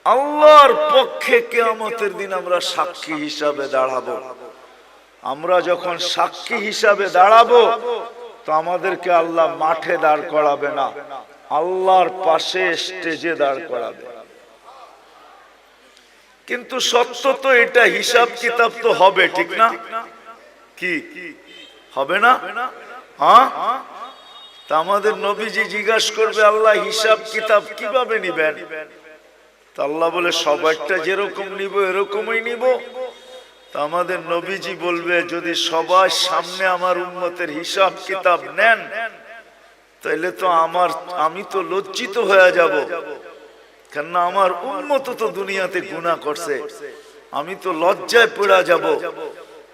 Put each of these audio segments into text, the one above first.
আল্লাহর পক্ষে কিয়ামতের দিন আমরা সাক্ষী হিসাবে দাঁড়াবো। আমরা যখন সাক্ষী হিসাবে দাঁড়াবো তো আমাদেরকে আল্লাহ মাঠে দাঁড় করাবে না, আল্লাহর পাশে স্টেজে দাঁড় করাবে। কিন্তু সত্য তো এটা, হিসাব কিতাব তো হবে, ঠিক না? কি হবে না? হ্যাঁ, তা আমাদের নবীজি জিজ্ঞাসা করবে, আল্লাহ হিসাব কিতাব কিভাবে নিবেন? তা আল্লাহ বলে, সবারটা যেরকম নিব এরকমই নিব। তা আমাদের নবীজি বলবে, যদি সবার সামনে আমার উম্মতের হিসাব কিতাব নেন তাইলে তো আমি তো লজ্জিত হয়ে যাব, কেননা আমার উম্মত তো দুনিয়াতে গুনাহ করছে, আমি তো লজ্জায় পড়ে যাব।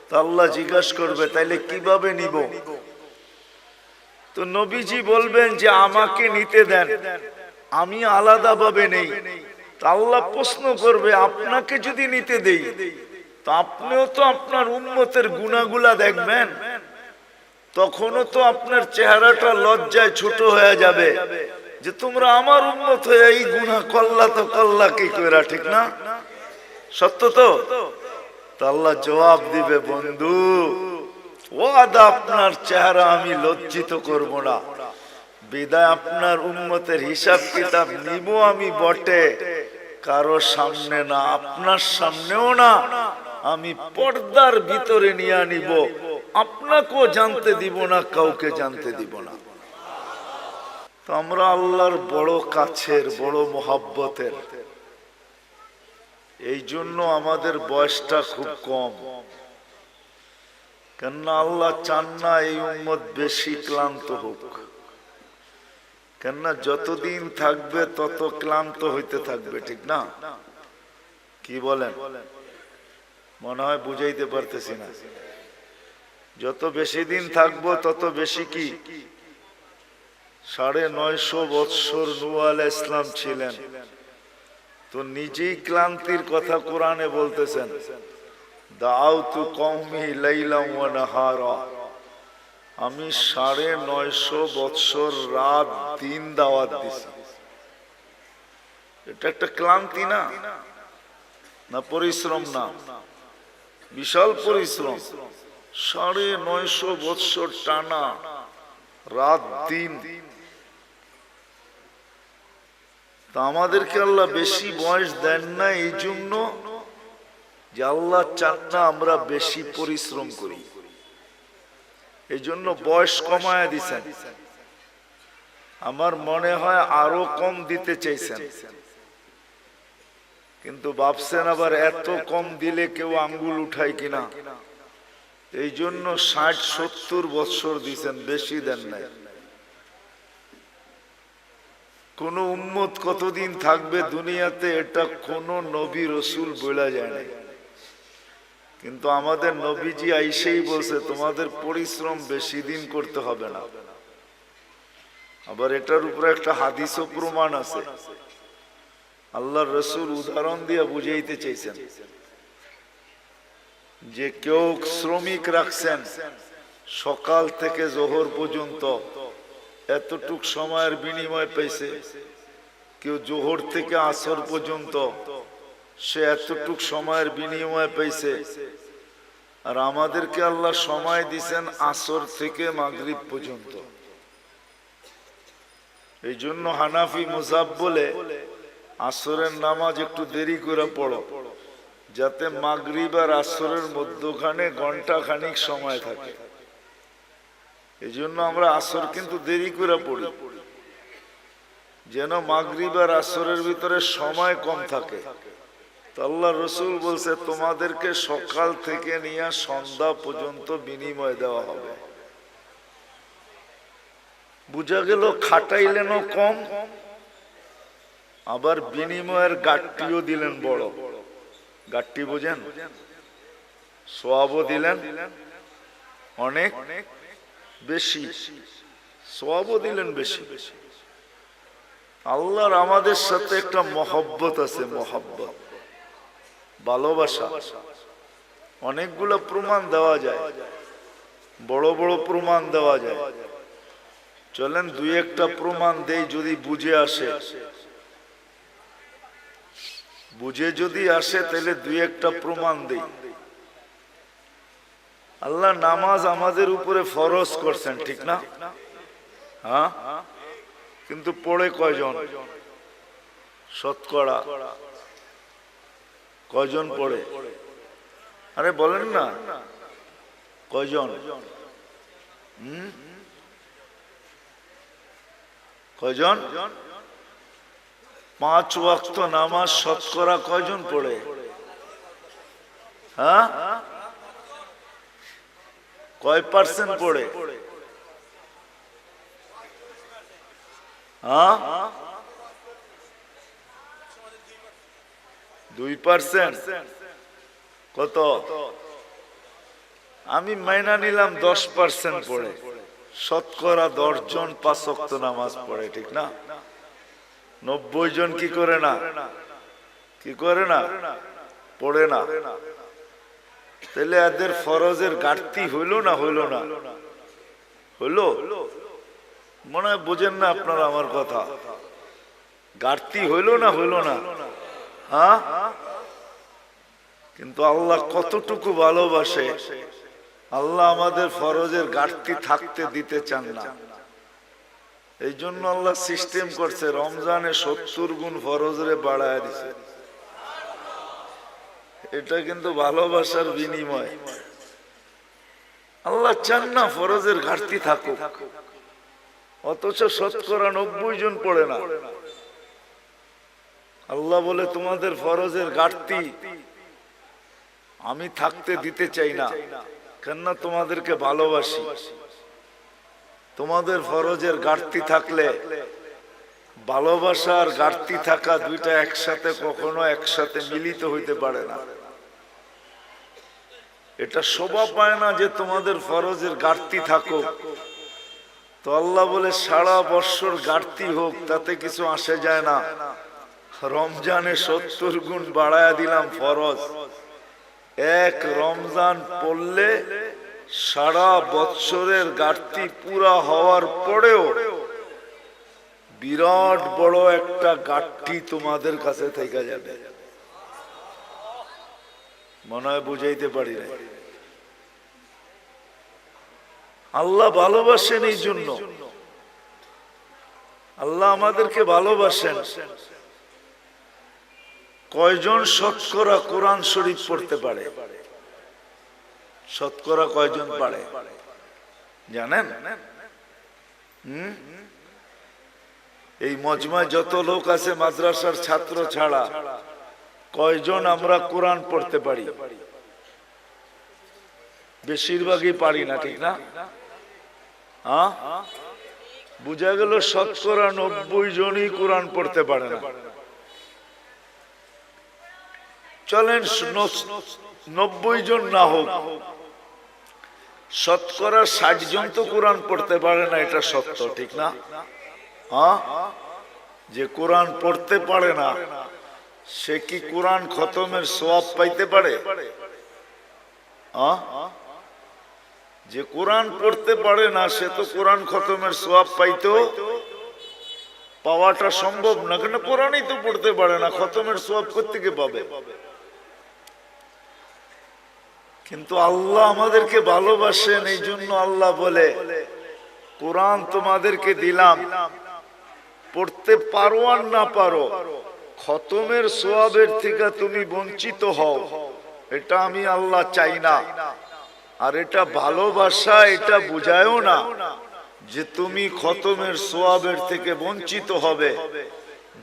তা আল্লাহ জিজ্ঞাসা করবে, তাইলে কিভাবে নিব? তো নবীজি বলবেন যে আমাকে নিতে দেন, আমি আলাদা ভাবে নেই। তা আল্লাহ প্রশ্ন করবে, আপনাকে যদি নিতে দেই তো আপনিও তো আপনার উম্মতের গুনাহগুলা দেখবেন, তখনও তো আপনার চেহারাটা লজ্জায় ছোট হয়ে যাবে যে তোমরা আমার উম্মত হয়ে এই গুনাহ করলা, তো করলা কি কইরা, ঠিক না? সত্য তো? তা আল্লাহ জবাব দিবে, বন্ধু ওয়াদা, আপনার চেহারা আমি লজ্জিত করব না, বিদায় আপনার উম্মতের হিসাব কিতাব নিব আমি বটে, কারো সামনে না, আপনার সামনেও না, আমি পর্দার ভিতরে নিয়ে নিব, আপনাকেও জানতে দিব না, কাউকে জানতে দিব না। তো আমরা আল্লাহর বড় কাছের, বড় মোহাব্বতের, এই জন্য আমাদের বয়সটা খুব কম, কেননা আল্লাহ চান না এই উম্মত বেশি ক্লান্ত হোক, কেননা যতদিন থাকবে তত ক্লান্ত হইতে থাকবে, ঠিক না? কি বলেন? মনে হয় বুঝাইতে পারতেছি না। যত বেশি দিন থাকবো তত বেশি কি, 950 বৎসর নূহ আলাইহিস সালাম ছিলেন, তো নিজেই ক্লান্তির কথা কোরআনে বলতেছেন, দাউতু কওমি লাইলাম ওয়া নাহারা, আমি 950 বৎসর রাত দিন দাওয়াত দিছি। এটা একটা ক্লান্তি না? না পরিশ্রম? না, বিশাল পরিশ্রম। 950 বৎসর টানা রাত দিন। তা আমাদেরকে আল্লাহ বেশি বয়স দেন না এই জন্য যে আল্লাহ চান না আমরা বেশি পরিশ্রম করি, এই জন্য বয়স কমায় দিছেন। আমার মনে হয় আরো কম দিতে চাইছেন, কিন্তু ভাবছেন আবার এত কম দিলে কেউ আঙ্গুল উঠায় কিনা, এই জন্য 60-70 বৎসর দিছেন, বেশি দেন নাই। কোন উম্মত কতদিন থাকবে দুনিয়াতে এটা কোন নবী রসুল বলা যায় না, কিন্তু আমাদের নবীজি আইসেই বলছে তোমাদের পরিশ্রম বেশি দিন করতে হবে না। আবার এটার উপরে একটা হাদিসও প্রমাণ আছে, আল্লাহর রসুল উদাহরণ দিয়ে বুঝাইতে চাইছেন যে কেউ শ্রমিক রাখছেন সকাল থেকে জোহর পর্যন্ত, এতটুক সময়ের বিনিময় পেয়েছে। কেউ জোহর থেকে আসর পর্যন্ত, সে এতটুক সময়ের বিনিময় পেয়েছে। আর আমাদেরকে আল্লাহ সময় দিছেন আসর থেকে মাগরিব পর্যন্ত। এই জন্য হানাফি মুযাব বলে আসরের নামাজ একটু দেরি করে পড়ো, যাতে মাগরিব আর আসরের মধ্যখানে ঘন্টা খানিক সময় থাকে। এই জন্য আমরা আসর কিন্তু দেরি করে পড়ি, যেন মাগরিব আর আসরের ভিতরে সময় কম থাকে। তো আল্লাহ রসুল বলছে তোমাদেরকে সকাল থেকে নিয়ে সন্ধ্যা পর্যন্ত বিনিময় দেওয়া হবে। বুঝা গেল খাটাইলেনও কম, আবার বিনিময়ের গাট্টিও দিলেন বড়। গাট্টি বোঝেন? সওয়াবও দিলেন অনেক বেশি, সওয়াবও দিলেন বেশি। আল্লাহর আমাদের সাথে একটা মহব্বত আছে, মহব্বত, ভালোবাসা। অনেকগুলো প্রমাণ দেওয়া যায়, বড় বড় প্রমাণ দেওয়া যায়। চলেন দুই একটা প্রমাণ দেই, যদি বুঝে আসে। বুঝে যদি আসে তাহলে দুই একটা প্রমাণ দেই। আল্লাহ নামাজ আমাদের উপরে ফরজ করছেন, ঠিক না? হ্যাঁ, কিন্তু পড়ে কয়জন? শতকরা কয়জন পড়ে? আরে বলেন না, কয়জন? কয়জন? 5 ওয়াক্ত নামাজ শতকরা কয়জন পড়ে? হ্যাঁ, কয় পার্সেন্ট পড়ে? হ্যাঁ, 2%। কত? আমি মাইনা নিলাম 10% পড়ে। শতকরা 10 জন 5 ওয়াক্ত নামাজ পড়ে, ঠিক না? 90 জন কি করে না? কি করে না? পড়ে না। তাহলে এদের ফরজের ঘাটতি হইল না হইল না? হইল। মনে হয় বুঝেন না আপনারা আমার কথা। ঘাটতি হইল না হইল না? হ্যাঁ, কিন্তু আল্লাহ কতটুকু ভালোবাসে, আল্লাহ আমাদের ফরজের ঘাটতি থাকতে দিতে চান না। এই জন্য আল্লাহ সিস্টেম করছে, রমজানে 70 গুণ ফরজরে বাড়ায় দিছে। এটা কিন্তু ভালোবাসার বিনিময়। আল্লাহ চান না ফরজের ঘাটতি থাকুক, অথচ শতকরা 90 জন পড়ে না। আল্লাহ বলে তোমাদের ফরজের ঘাটতি আমি থাকতে দিতে চাই না, কেননা তোমাদেরকে ভালোবাসি। তোমাদের ফরজের ঘাটতি থাকলে, ভালোবাসার ঘাটতি থাকা দুইটা একসাথে কখনো একসাথে মিলিত হইতে পারে না। এটা শোভা পায় না যে তোমাদের ফরজের ঘাটতি থাকুক। তো আল্লাহ বলে সারা বৎসর ঘাটতি হোক, তাতে কিছু আসে যায় না। রমজানে 70 গুণ বাড়ায়া দিলাম ফরজ। এক রমজান পড়লে সারা বৎসরের ঘাটতি পুরা হওয়ার পরেও বিরাট বড় একটা ঘাটতি তোমাদের কাছে থেকে যাবে। মনে হয় বুঝাইতে পারি না। আল্লাহ ভালোবাসেন, এই জন্য আল্লাহ আমাদেরকে ভালোবাসেন। কয়জন শতকরা কোরআন শরীফ পড়তে পারে? শতকরা কয়জন পারে জানেন? এই মজমায় যত লোক আছে মাদ্রাসার ছাত্র ছাড়া কয়জন আমরা কোরআন পড়তে পারি? বেশিরভাগই পারি না, ঠিক না? হ্যাঁ, বুঝা গেল শতকরা 90 জনই কোরআন পড়তে পারে না। চলেন 90 জন না হোক, শতকরা 60 জন তো কোরআন পড়তে পারে না, এটা সত্য, ঠিক না? হ্যাঁ, যে কোরআন পড়তে পারে না সে কি কোরআন খতমের সওয়াব পাইতে পারে? যে কোরআন পড়তে পারে না সে তো কোরআন খতমের সওয়াব পাইতো পাওয়াটা সম্ভব না, কেন কোরআনই তো পড়তে পারে না, খতমের সওয়াব কোত্থেকে পাবে? কিন্তু আল্লাহ আমাদেরকে ভালোবাসেন, এই জন্য আল্লাহ বলে কোরআন তোমাদেরকে দিলাম, পড়তে পারো আর না পারো, খতমের সওয়াবের থেকে তুমি বঞ্চিত হও, এটা আমি আল্লাহ চাই না। আর এটা ভালোবাসা, এটা বুঝায়ও না যে তুমি খতমের সওয়াবের থেকে বঞ্চিত হবে।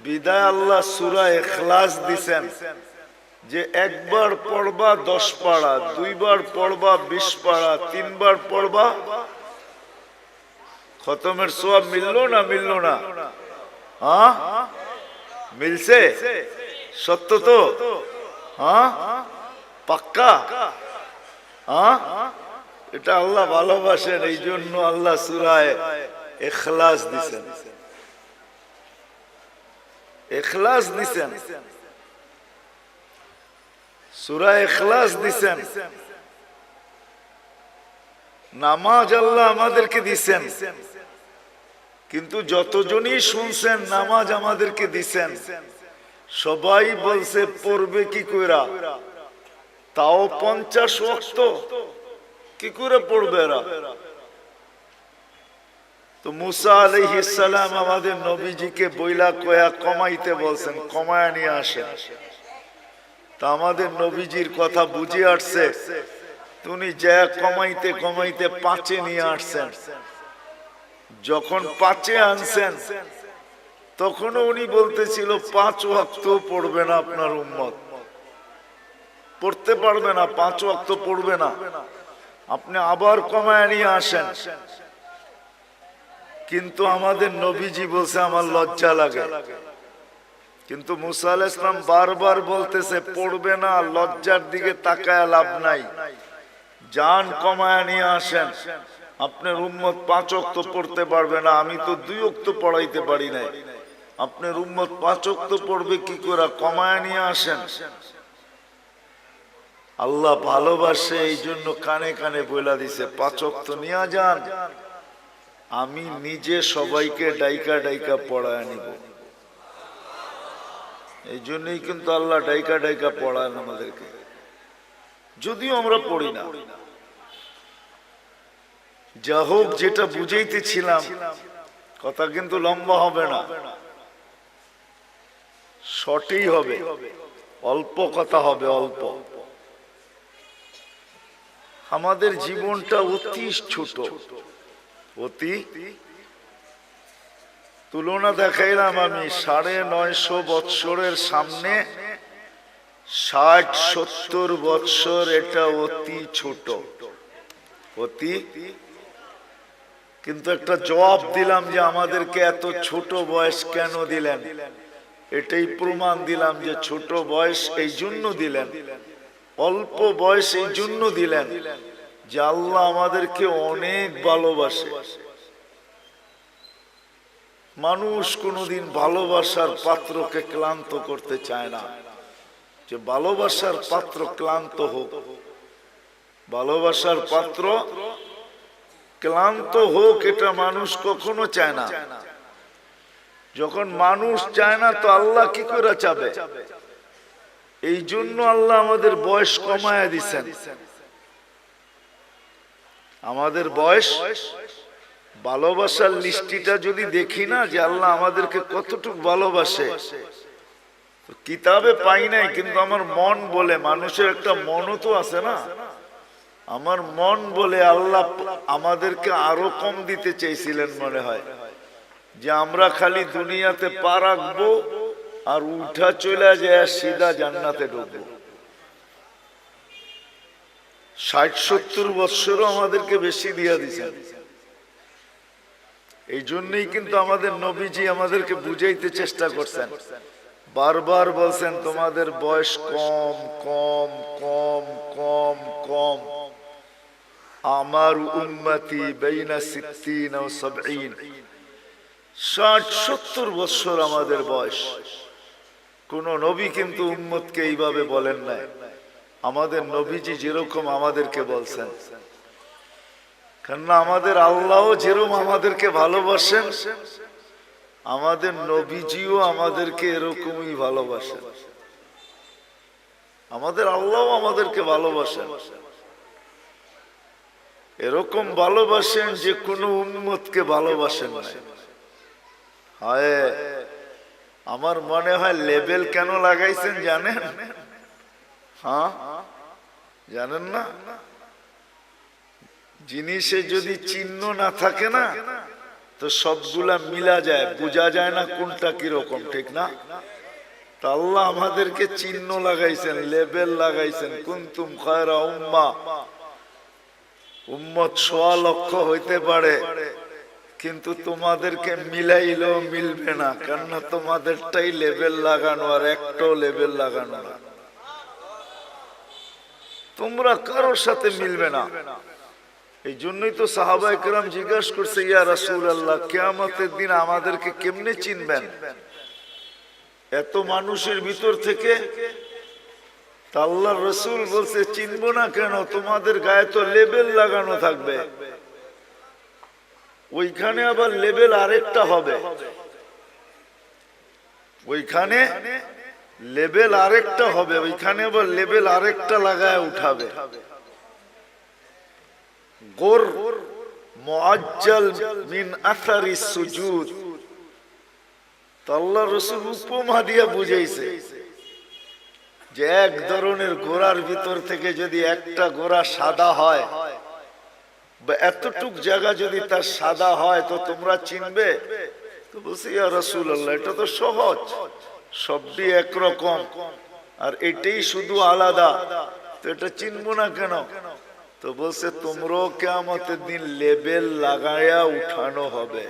বিদায় আল্লাহ সূরা ইখলাস দিছেন যে একবার পড়বা 10 পারা, দুইবার পড়বা 20 পারা, তিনবার পড়বা, খতমের সওয়াব মিললো না? মিললো না? হ্যাঁ, মিলছে? সত্য তো? হ্যাঁ, পাক্কা? হ্যাঁ, এটা আল্লাহ ভালোবাসেন, এই জন্য আল্লাহ সূরা ইখলাস দিছেন। ইখলাস দিছেন, সূরা ইখলাস দিছেন। নামাজ আল্লাহ আমাদেরকে দিছেন, কিন্তু যতজনই শুনছেন নামাজ আমাদেরকে দিছেন, সবাই বলছে পড়বে কি কইরা, তাও 50 ওয়াক্ত কি করে পড়বে এরা? তো মুসা আলাইহিস সালাম আমাদের নবীজিকে বইলা কয়া কমাইতে বলছেন, কমায়া নিয়ে আসেন। তা আমাদের নবীজির কথা বুঝে আসছে, তুমি যা কমাইতে কমাইতে 5 নিয়ে আসছেন। যখন 5 আনছেন তখনও উনি বলতেছিল 5 ওয়াক্ত পড়বে না আপনার উম্মত, পড়তে পারবে না, 5 ওয়াক্ত পড়বে না। আপনি আবার কমায় নিয়ে আসেন। কিন্তু আমাদের নবীজি বলছে আমার লজ্জা লাগে। কিন্তু মুসা আলাইহিস সালাম বারবার বলতেছে পড়বে না, লজ্জার দিকে তাকায় লাভ নাই, জান কমায় নিয়ে আসেন। আপনার উম্মত 5 ওয়াক্ত পড়তে পারবে না, আমি তো 2 ওয়াক্ত পড়াইতে পারি নাই, আপনার উম্মত 5 ওয়াক্ত পড়বে কি করে? কমায় নিয়ে আসেন। আল্লাহ ভালোবাসে, এই জন্য কানে কানে বইলা দিছে 5 ওয়াক্ত নিয়ে যান, আমি নিজে সবাইকে ডাইকা ডাইকা পড়ায় নিব। এই জন্যই কিন্তু আল্লাহ ডাইকা ডাইকা পড়ায় আমাদেরকে, যদিও আমরা পড়ি না। যা হোক, যেটা বুঝাইতেছিলাম, কথা কিন্তু লম্বা হবে না, শর্টই হবে, অল্প কথা হবে, অল্প। আমাদের জীবনটা অতি ছোট, অতি। তুলনা দেখাইলাম আমি, 950 বৎসরের সামনে 60-70 বৎসর, এটা অতি ছোট, অতি। কিন্তু একটা জবাব দিলাম যে আমাদেরকে এত ছোট বয়স কেন দিলেন, এটাই প্রমাণ দিলাম যে ছোট বয়স এই জন্য দিলেন, অল্প বয়স এই জন্য দিলেন যে আল্লাহ আমাদেরকে অনেক ভালোবাসে। মানুষ কোনোদিন ভালোবাসার পাত্রকে ক্লান্ত করতে চায় না, যে ভালোবাসার পাত্র ক্লান্ত হোক, ভালোবাসার পাত্র ক্লান্ত হোক, এটা মানুষ কখনো চায় না। যখন মানুষ চায় না তো আল্লাহ কি করে চাবে? এই জন্য আল্লাহ আমাদের বয়স কমায়া দিছেন। আমাদের বয়স, ভালোবাসার লিস্টিটা যদি দেখি না যে আল্লাহ আমাদেরকে কতটুকু ভালোবাসে, কিতাবে পাই নাই, কিন্তু আমার মন বলে, মানুষের একটা মনও তো আছে না, আমার মন বলে আল্লাহ আমাদেরকে আরো কম দিতে চেয়েছিলেন মনে হয়, যে আমরা খালি দুনিয়াতে পা রাখবো আর উঠা চলে যায় সিধা জান্নাতে ঢুকবো। 60-70 বৎসরও আমাদেরকে বেশি দিয়া দিয়েছেন। এই জন্যই কিন্তু আমাদের নবীজি আমাদেরকে বুঝাইতে চেষ্টা করছেন, বারবার বলছেন তোমাদের বয়স কম কম কম কম কম। আমার উম্মতি বাইনা 60 ও 70, 60-70 বছর আমাদের বয়স। কোন নবী কিন্তু উম্মতকে এইভাবে বলেন নাই। আমাদের নবীজি যেরকম আমাদেরকে বলছেন, কেননা আমাদের আল্লাহও যেরকম আমাদেরকে ভালোবাসেন, আমাদের নবীজিও আমাদেরকে এরকমই ভালোবাসেন। আমাদের আল্লাহও আমাদেরকে ভালোবাসেন, এরকম ভালোবাসেন যে কোনো উম্মতকে ভালোবাসেন না। হায়, আমার মনে হয় লেবেল কেন লাগাইছেন জানেন? হ্যাঁ, জানেন না? জিনিসে যদি চিহ্ন না থাকে না তো সবগুলা মিলা যায়, বোঝা যায় না কোনটা কিরকম, ঠিক না? তা আল্লাহ আমাদেরকে চিহ্ন লাগাইছেন, লেবেল লাগাইছেন, কুনতুম খায়রা উম্মাহ। উম্মত 100 লক্ষ হইতে পারে, কিন্তু তোমাদেরকে মিলাইলেও মিলবে না, কেননা তোমাদেরটাই লেবেল লাগানো আর একটাও লেবেল লাগানো না। তোমরা কারোর সাথে মিলবে না। এই জন্যই তো সাহাবায়ে কেরাম জিজ্ঞাসা করছে, ইয়া রাসূলুল্লাহ, কিয়ামতের দিন আমাদেরকে কেমনে চিনবেন এত মানুষের ভিতর থেকে? তা আল্লাহর রাসূল বলছে, চিনবো না কেন, তোমাদের গায়ে তো লেবেল লাগানো থাকবে। ওইখানে আবার লেবেল আরেকটা হবে, ওইখানে লেবেল আরেকটা হবে, ওইখানে আবার লেবেল আরেকটা লাগায় উঠাবে। গোর মুআজ্জাল মিন আসারি সুজুদ। তো আল্লাহ রাসূল উপমা দিয়া বুঝাইছে যে এক ধরনের ঘোড়ার ভিতর থেকে যদি একটা ঘোড়া সাদা হয়, বা এতটুক জায়গা যদি তার সাদা হয়, তো তোমরা চিনবে? তো বলছি, ইয়া রাসূলুল্লাহ, এটা তো সহজ, সবই একরকম, আর এটাই শুধু আলাদা, তো এটা চিনবো না কেন? তো বলছে, তোমরাও কিয়ামতের দিন লেবেল লাগায়া উঠানো হবে।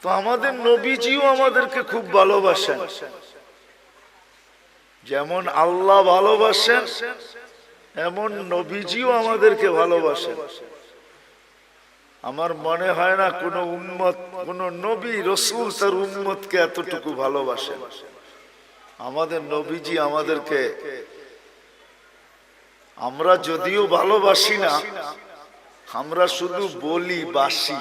তো আমাদের নবীজিও আমাদেরকে খুব ভালোবাসেন, যেমন আল্লাহ ভালোবাসেন এমন নবীজিও আমাদেরকে ভালোবাসেন। আমার মনে হয় না কোন উম্মত, কোন নবী রাসূল তার উম্মতকে এতটুকু ভালোবাসেন। আমাদের নবীজি আমাদেরকে, আমরা যদিও ভালোবাসি না, আমরা শুধু বলি বাসি,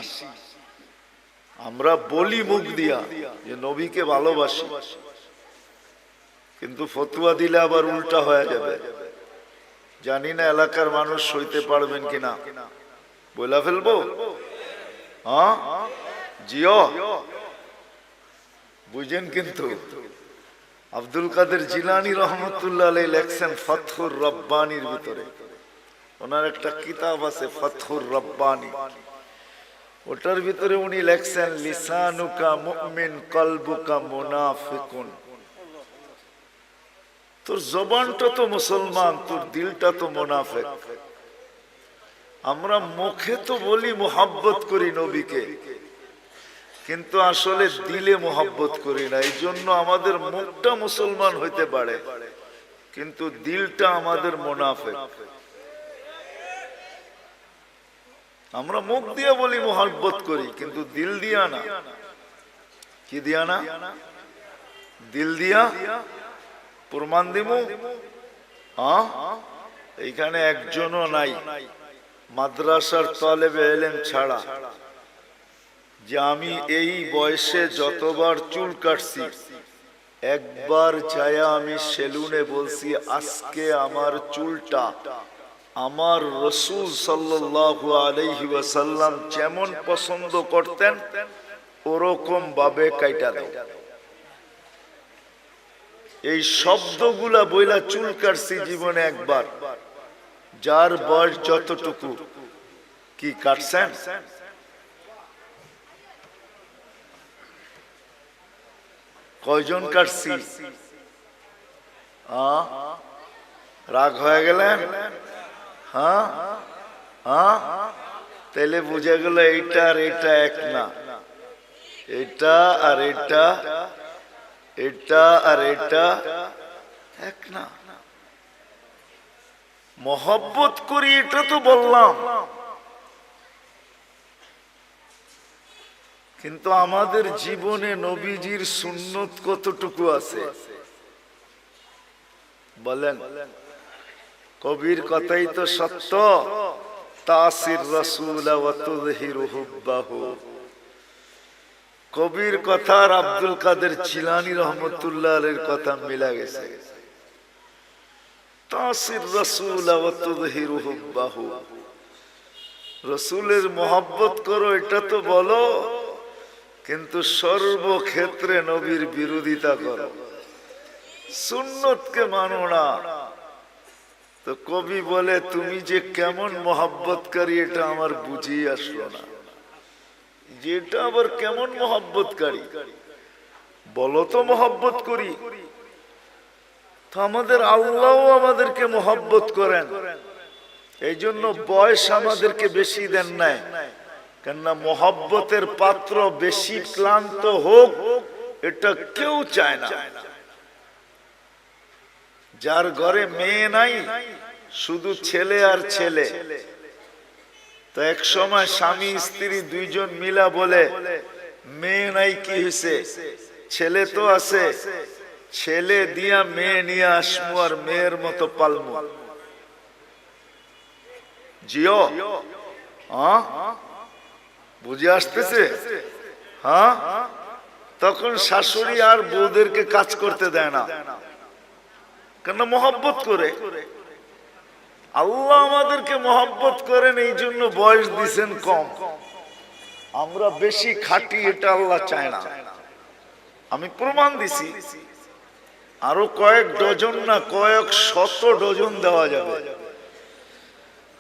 আমরা বলি মুখ দিয়া যে নবীকে ভালোবাসি, কিন্তু ফতুয়া দিলে আবার উল্টা হয়ে যাবে। জানি না এলাকার মানুষ সইতে পারবেন কিনা, বইলা ফেলবো? হ্যাঁ, জিও বুঝেন। কিন্তু আব্দুল কাদের জিলানী রহমতুল্লাহ আলাইহি লেখছেন ফাতহুর রব্বানির ভিতরে, ওনার একটা কিতাব আছে ফাতহুর রব্বানি, ওটার ভিতরে উনি লেখছেন লিসানুকা মুমিন কলবুকা মুনাফিকুন। তোর জবানটা তো মুসলমান, তোর দিলটা তো মুনাফিক। আমরা মুখে তো বলি মোহাব্বত করি নবীকে, কিন্তু আসলে দিলে মোহাব্বত করি না। এই জন্য আমাদের মুখটা মুসলমান হইতে পারে, কিন্তু দিলটা আমাদের মুনাফিক। আমরা মুখ দিয়ে বলি মোহাব্বত করি, কিন্তু দিল দিয়া না। কি দিয়া না? দিল দিয়া। প্রমাণ দিমু? এইখানে একজনও নাই মাদ্রাসার তালেবে ইলম ছাড়া যে আমি এই বয়সে যতবার চুল কাটছি, একবার যায়া আমি সেলুনে বলছি আজকে আমার চুলটা আমার রাসূল সাল্লাল্লাহু আলাইহি ওয়াসাল্লাম যেমন পছন্দ করতেন ওরকম ভাবে কাইটা দাও। এই শব্দগুলা বইলা চুল কাটছি জীবনে একবার। যার বয়স যতটুকু, কি কাটছেন? কয়জন কাটছি? রাগ হয়ে গেলেন? হ্যাঁ হ্যাঁ, তাহলে বুঝে গেল এইটা আর এটা এক না, এটা আর এটা, এটা আর এটা এক না। মহব্বত করি এটা তো বললাম, কিন্তু আমাদের জীবনে নবীজির সুন্নত কতটুকু আছে বলেন? কবির কথাই তো সত্য, তাসির রাসূল ওয়া তুযহিরু হুব্বাহু। কবির কথা আর আব্দুল কাদের জিলানী রহমতুল্লাহ আলাইহির কথা মিলা গেছে। তাসির রাসূল ওয়া তুযহিরু হুব্বাহু, রাসূলের মহব্বত করো এটা তো বলো, কিন্তু সর্বক্ষেত্রে নবীর বিরোধিতা করো, সুন্নতকে মানো না। তো কবি বলে তুমি যে কেমন মহব্বতকারী এটা আমার বুঝিয়ে আসলো না। যেটা আবার কেমন মহব্বতকারী বলো তো? মহব্বত করি তো আমাদের আল্লাহও আমাদেরকে মহব্বত করেন। এই জন্য বয়স আমাদেরকে বেশি দেন নাই, কেননা মহব্বতের পাত্র বেশি ক্লান্ত হোক এটা কেউ চায় না। যার ঘরে মেয়ে নাই, শুধু ছেলে আর ছেলে, তো এক সময় স্বামী স্ত্রী দুইজন মিলা বলে মেয়ে নাই, কি হয়েছে? ছেলে তো আছে, ছেলে দিয়া মেয়ে নিয়ে আসমু আর মেয়ের মতো পালমু। জিও, বুঝে আসতেছে? হ্যাঁ, তখন শাশুড়ি আর বউদেরকে কাজ করতে দেয় না, কেন? মহব্বত করে। আল্লাহ আমাদেরকে মহব্বত করেন, এই জন্য বয়স দিছেন কম। আমরা বেশি খাটি, এটা আল্লাহ চায় না। আমি প্রমাণ দিছি, আরো কয়েক ডজন না কয়েক শত ডজন দেওয়া যাবে।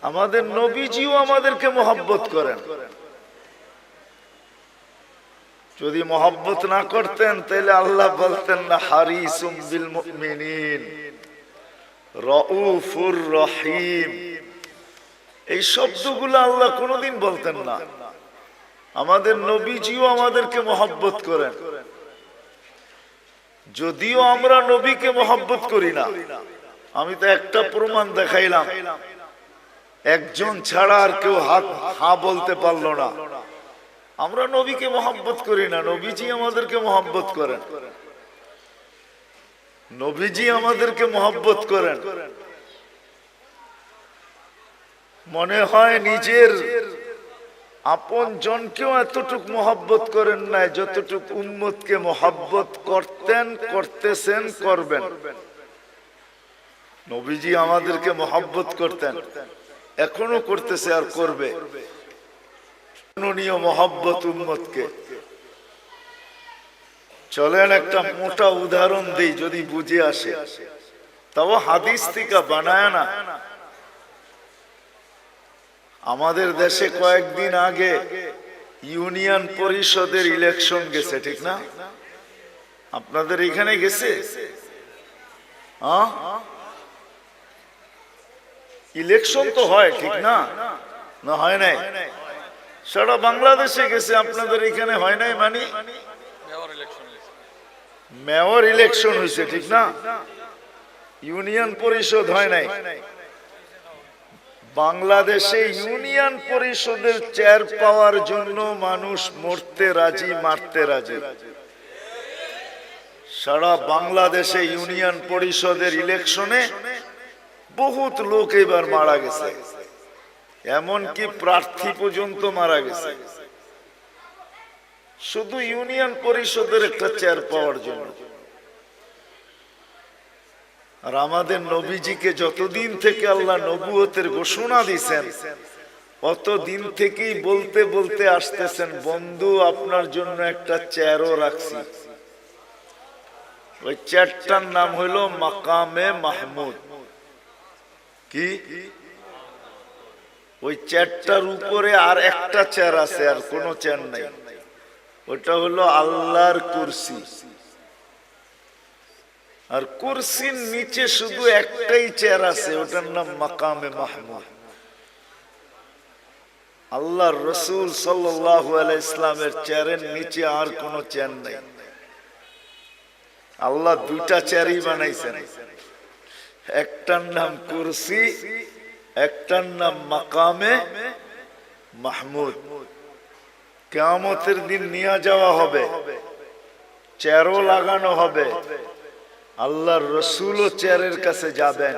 আমাদের নবীজিও আমাদেরকে মহব্বত করেন। যদি মহব্বত না করতেন তাহলে আল্লাহ বলতেন না হারিসুম বিল মুমিনিন রাউফুর রহিম। এই শব্দগুলো আল্লাহ কোনোদিন বলতেন না। আমাদের নবীজিও আমাদেরকে মহব্বত করেন। যদিও আমরা নবীকে মহব্বত করি না, আমি তো একটা প্রমাণ দেখাইলাম, একজন ছাড়া আর কেউ হা বলতে পারলো না। আমরা নবীকে মহব্বত করি না, নবীজি আমাদেরকে মহব্বত করেন। নবীজি আমাদেরকে মহব্বত করেন। মনে হয় নিজের আপন জনকেও এতটুক মহব্বত করেন নাই যতটুক উম্মতকে মহব্বত করতেন, করতেছেন, করবেন। নবীজি আমাদেরকে মহব্বত করতেন, এখনো করতেছে আর করবে। মহব্বত উম্মতকে। চলেন একটা মোটা উদাহরণ দিই, যদি বুঝে আসে। তাও হাদিস থেকে বানায় না। আমাদের দেশে কয়েকদিন আগে ইউনিয়ন পরিষদের ইলেকশন গেছে, ঠিক না? আপনাদের এখানে গেছে? ইলেকশন তো হয়, ঠিক না? না হয় নাই? সারা বাংলাদেশে গেছে, আপনাদের এখানে হয় নাই? মানে মেয়র ইলেকশন হয়েছে, ঠিক না? ইউনিয়ন পরিষদ হয় নাই। বাংলাদেশে ইউনিয়ন পরিষদের চেয়ার পাওয়ার জন্য মানুষ মরতে রাজি, মারতে রাজি। সারা বাংলাদেশে ইউনিয়ন পরিষদের ইলেকশনে বহুত লোক এবার মারা গেছে, এমনকি প্রার্থী পর্যন্ত মারা গেছে, শুধু ইউনিয়ন পরিষদের একটা চেয়ার পাওয়ার জন্য। আর আমাদের নবীজিকে যতদিন থেকে আল্লাহ নবুয়তের ঘোষণা দিয়েছেন, অতদিন থেকেই বলতে বলতে আসতেছেন, বন্ধু আপনার জন্য একটা চেয়ারও রাখছি। ওই চেয়ারটার নাম হইল মাকামে মাহমুদ। কি? ওই চেয়ারটার উপরে আর একটা চেয়ার আছে, আর কোন চেয়ার নাই। ওটা হলো আল্লাহর কুরসি। আর কুরসির নিচে শুধু একটাই চেয়ার আছে, ওটার নাম মাকামে মাহমুদ। আল্লাহর রাসূল সাল্লাল্লাহু আলাইহি ইসলামের চেয়ারের নিচে আর কোন চেয়ার নাই। আল্লাহ দুইটা চেয়ারই বানাইছেন, একটার নাম কুরসি, একটার নাম মাকামে মাহমুদ। কিয়ামতের দিন নিয়ে যাওয়া হবে, চেয়ারও লাগানো হবে। আল্লাহর রাসূলও চেয়ারের কাছে যাবেন,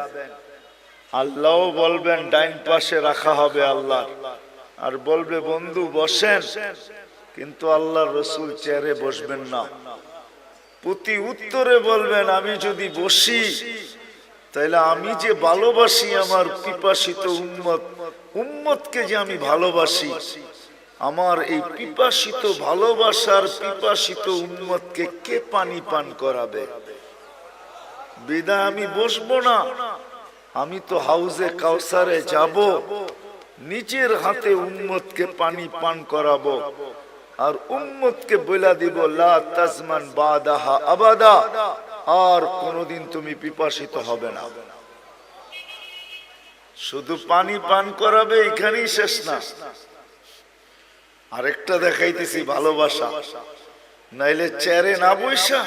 আল্লাহও বলবেন ডাইন পাশে রাখা হবে আল্লাহ, আর বলবে বন্ধু বসেন, কিন্তু আল্লাহর রাসূল চেয়ারে বসবেন না। প্রতি উত্তরে বলবেন আমি যদি বসি তাহলে আমি যে ভালোবাসি আমার পিপাসিত উম্মতকে যে আমি ভালোবাসি, আমার এই পিপাসিত ভালোবাসার পিপাসিত উম্মতকে কে পানি পান করাবে? বিদায় আমি বসবো না। আমি তো হাউজে কাউসারে যাব, নিজের হাতে উম্মতকে পানি পান করাবো, আর উম্মতকে বলে দিব লা তাজমান বাদাহা আবাদা, আর কোনদিন তুমি পিপাসিত হবে না। শুধু পানি পান করাবে, এখানেই শেষ না। আরেকটা দেখাইতেছি ভালোবাসা। নাইলে চেয়ারে না বইসা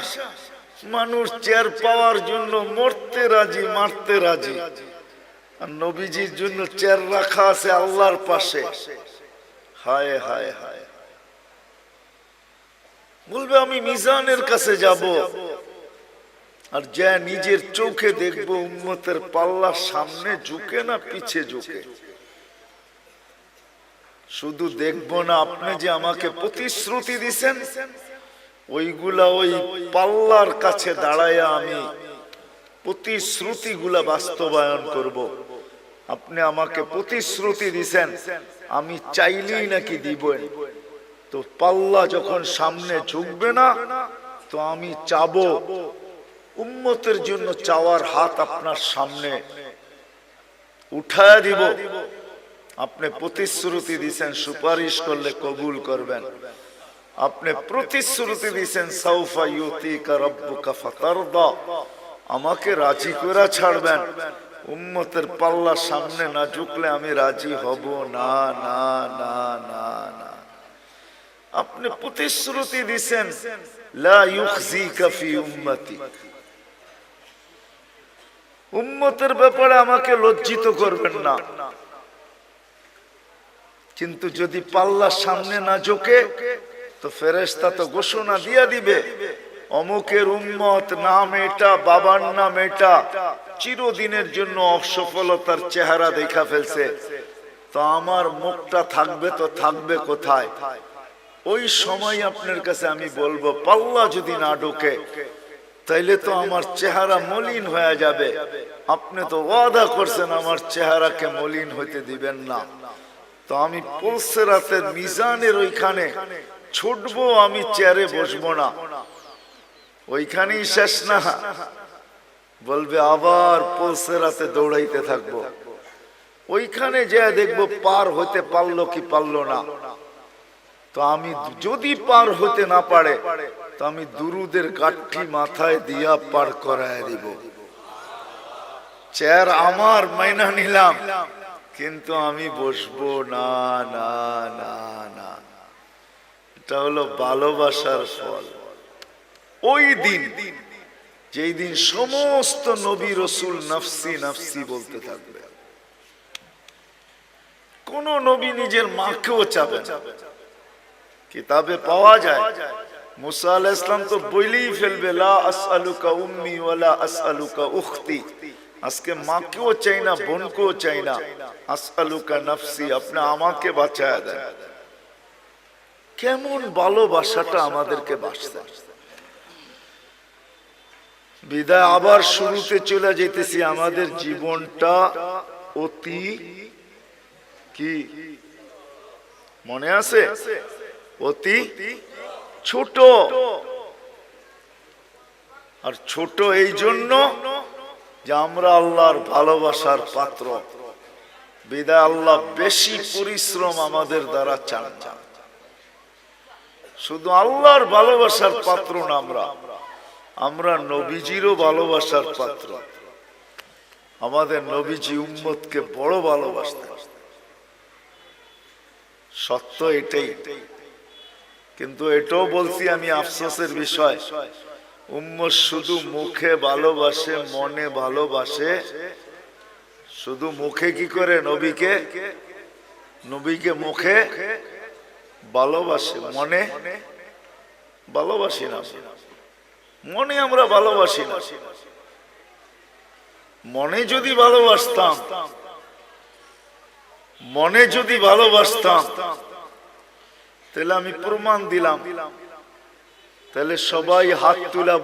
মানুষ চেয়ার পাওয়ার জন্য মরতে রাজি, মারতে রাজি। আর নবীজির জন্য চেয়ার রাখা আছে আল্লাহর পাশে। হায় হায় হায়, বলবে আমি মিজানের কাছে যাব, আর যা নিজের চোখে দেখবো উম্মতের পাল্লা সামনে ঝুঁকে না পিছে ঝুঁকে। শুধু দেখবো না, আপনি যে আমাকে প্রতিশ্রুতি দিছেন ওইগুলা ওই পাল্লার কাছে দাঁড়াইয়া আমি প্রতিশ্রুতিগুলা বাস্তবায়ন করব। আপনি আমাকে প্রতিশ্রুতি দিছেন, আমি চাইলেই নাকি দিবেন। তো পাল্লা যখন সামনে ঝুঁকবে না, তো আমি চাবো, উম্মতের জন্য চাওয়ার হাত আপনার সামনে উঠায়া দিব। আপনি প্রতিশ্রুতি দিছেন সুপারিশ করলে কবুল করবেন। আপনি প্রতিশ্রুতি দিছেন সাউফা ইউতিকা রাব্বুকা ফাতারদা, আমাকে রাজি করে ছাড়বেন। উম্মতের পাল্লা সামনে না ঝুঁকলে আমি রাজি হব না, না, না, না, না। আপনি প্রতিশ্রুতি দিছেন লা ইউখজিকা ফি উম্মতি, উম্মতের ব্যাপারে আমাকে লজ্জিত করবেন না। কিন্তু যদি পাল্লার সামনে না ঝোঁকে, তো ফেরেশতা তো ঘোষণা দিয়া দিবে, অমুকের উম্মত নাম এটা, বাবার নাম এটা, চিরদিনের জন্য অসফলতার চেহারা দেখা ফেলছে। তো আমার মুখটা থাকবে তো থাকবে কোথায়? ওই সময় আপনার কাছে আমি বলবো, পাল্লা যদি না ঢোকে তাইলে তো আমার চেহারা মলিন হয়ে যাবে। আপনি তো ওয়াদা করছেন আমার চেহারাকে মলিন হইতে দিবেন না। তো আমি পুলসিরাতের মিজানের ওইখানে ছুটবো, আমি চেয়ারে বসবো না, ওইখানেই শেষ না, বলবে আবার পুলসিরাতে দৌড়াইতে থাকবো। ওইখানে যে দেখবো পার হইতে পারলো কি পারলো না। তো আমি যদি পার হতে না পারে, তো আমি দুরুদের কাঠি মাথায় দিয়া পার করায় দিব। চেয়ার আমার মাইনা নিলাম, কিন্তু আমি বসবো না, না, না, না। এটা হলো ভালোবাসার ফল। ওই দিন, যেই দিন সমস্ত নবী রাসূল নফসি নফসি বলতে থাকবে, কোন নবী নিজের মাকেও চাবে না। কিতাবে পাওয়া যায় মুসা আলাইহিস সালাম তো বলেই ফেলবে, লা আসআলুকা উম্মি ওয়ালা আসআলুকা উখতি, আজকে মাকেও চাই না, বোনকেও চাই না, আসআলুকা নফসি, আপনি আমাকে বাঁচায়া দেন। কেমন ভালোবাসাটা আমাদেরকে বাঁচতে। বিদায় আবার শুরুতে চলে যেতেছি। আমাদের জীবনটা অতি কি মনে আছে? অতি ছোট। আর ছোট এই জন্য যে আমরা আল্লাহর ভালোবাসার পাত্র। বিদায় আল্লাহ বেশি পরিশ্রম আমাদের দ্বারা চান না। শুধু আল্লাহর ভালোবাসার পাত্র না, আমরা নবীজিরও ভালোবাসার পাত্র। আমাদের নবীজি উম্মতকে বড় ভালোবাসতেন, সত্য এটাই। কিন্তু এটাও বলছি আমি, আফসোসের বিষয়, উম্মত শুধু মুখে ভালোবাসে, মনে ভালোবাসে। শুধু মুখে কি করে? নবীকে মুখে ভালোবাসে, মনে ভালোবাসি না। মনে আমরা ভালোবাসি না। মনে যদি ভালোবাসতাম, তাহলে আমি প্রমাণ দিলাম, তাহলে সবাই হাত তুলা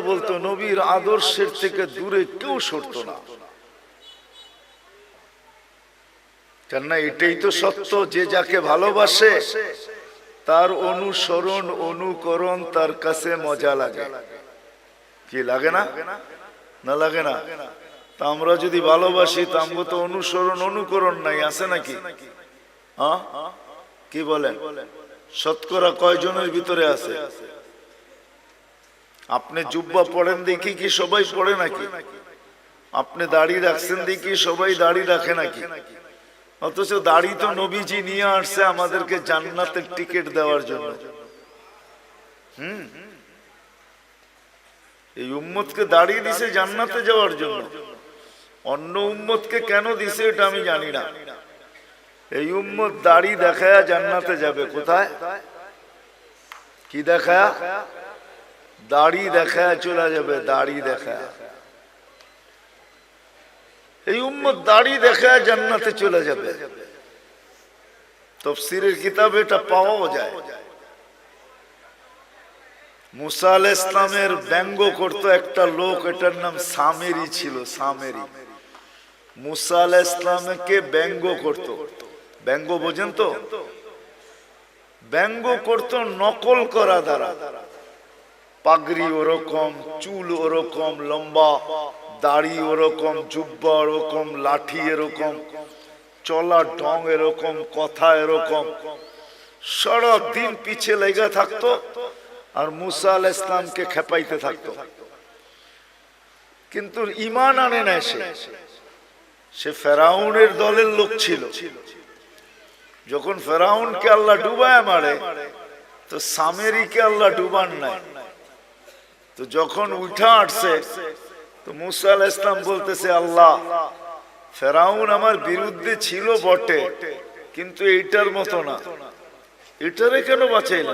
বলতো, নবীর আদর্শের থেকে দূরে কেউ সরতো না। কেননা এটাই তো সত্য, যে যাকে ভালোবাসে তার অনুসরণ অনুকরণ তার কাছে মজা লাগে। কি লাগে না? না লাগে না? তা আমরা যদি ভালোবাসি, তা আমরা তো অনুসরণ অনুকরণ নাই, আছে নাকি? হ্যাঁ, কি বলেন? শতকরা কয়জনের ভিতরে আছে? আপনি জুব্বা পড়েন দেখি কি সবাই পড়ে নাকি? আপনি দাড়ি রাখছেন দেখি সবাই দাড়ি রাখে নাকি? অথচ দাড়ি তো নবীজি নিয়ে আসছে আমাদেরকে জান্নাতের টিকিট দেওয়ার জন্য। এই উম্মতকে দাড়ি দিছে জান্নাতে যাওয়ার জন্য। অন্য উম্মতকে কেন দিছে এটা আমি জানি না। এই উম্মত দাড়ি দেখায়া জান্নাতে যাবে। কোথায়? কি দেখায়া? দাড়ি দেখায়া চলে যাবে। দাড়ি দেখায়া এই উম্মত দাড়ি দেখায়া জান্নাতে চলে যাবে। তো তাফসীরের কিতাবে এটা পাওয়াও যায়। মুসা আলাইহিস সালামের ব্যঙ্গ করত একটা লোক, এটার নাম সামেরি ছিল। সামেরি মুসা আলাইহিস সালামকে ব্যঙ্গ করত। ব্যঙ্গ বোঝেন তো? ব্যঙ্গ করত নকল করা দ্বারা। পাগড়ি ওরকম, চুল ওরকম লম্বা, দাড়ি ওরকম, জুব্বা ওরকম, লাঠি এরকম, চলার ঢং এরকম, কথা এরকম, সারা দিন পিছে লেগে থাকতো আর মুসা আলাইহিস সালামকে খেপাইতে থাকতো। কিন্তু ঈমান আনে না। সে ফেরাউনের দলের লোক ছিল। যখন ফেরাউনকে আল্লাহ ডুবায় মারে, তো সামেরিকে আল্লাহ ডুবান নাই। তো যখন উঠা আসছে, তো মুসা আলাইহিস সালাম বলতেছে, আল্লাহ, ফেরাউন আমার বিরুদ্ধে ছিল বটে, কিন্তু এইটার মতো না। এটারে কেন বাঁচাইলা?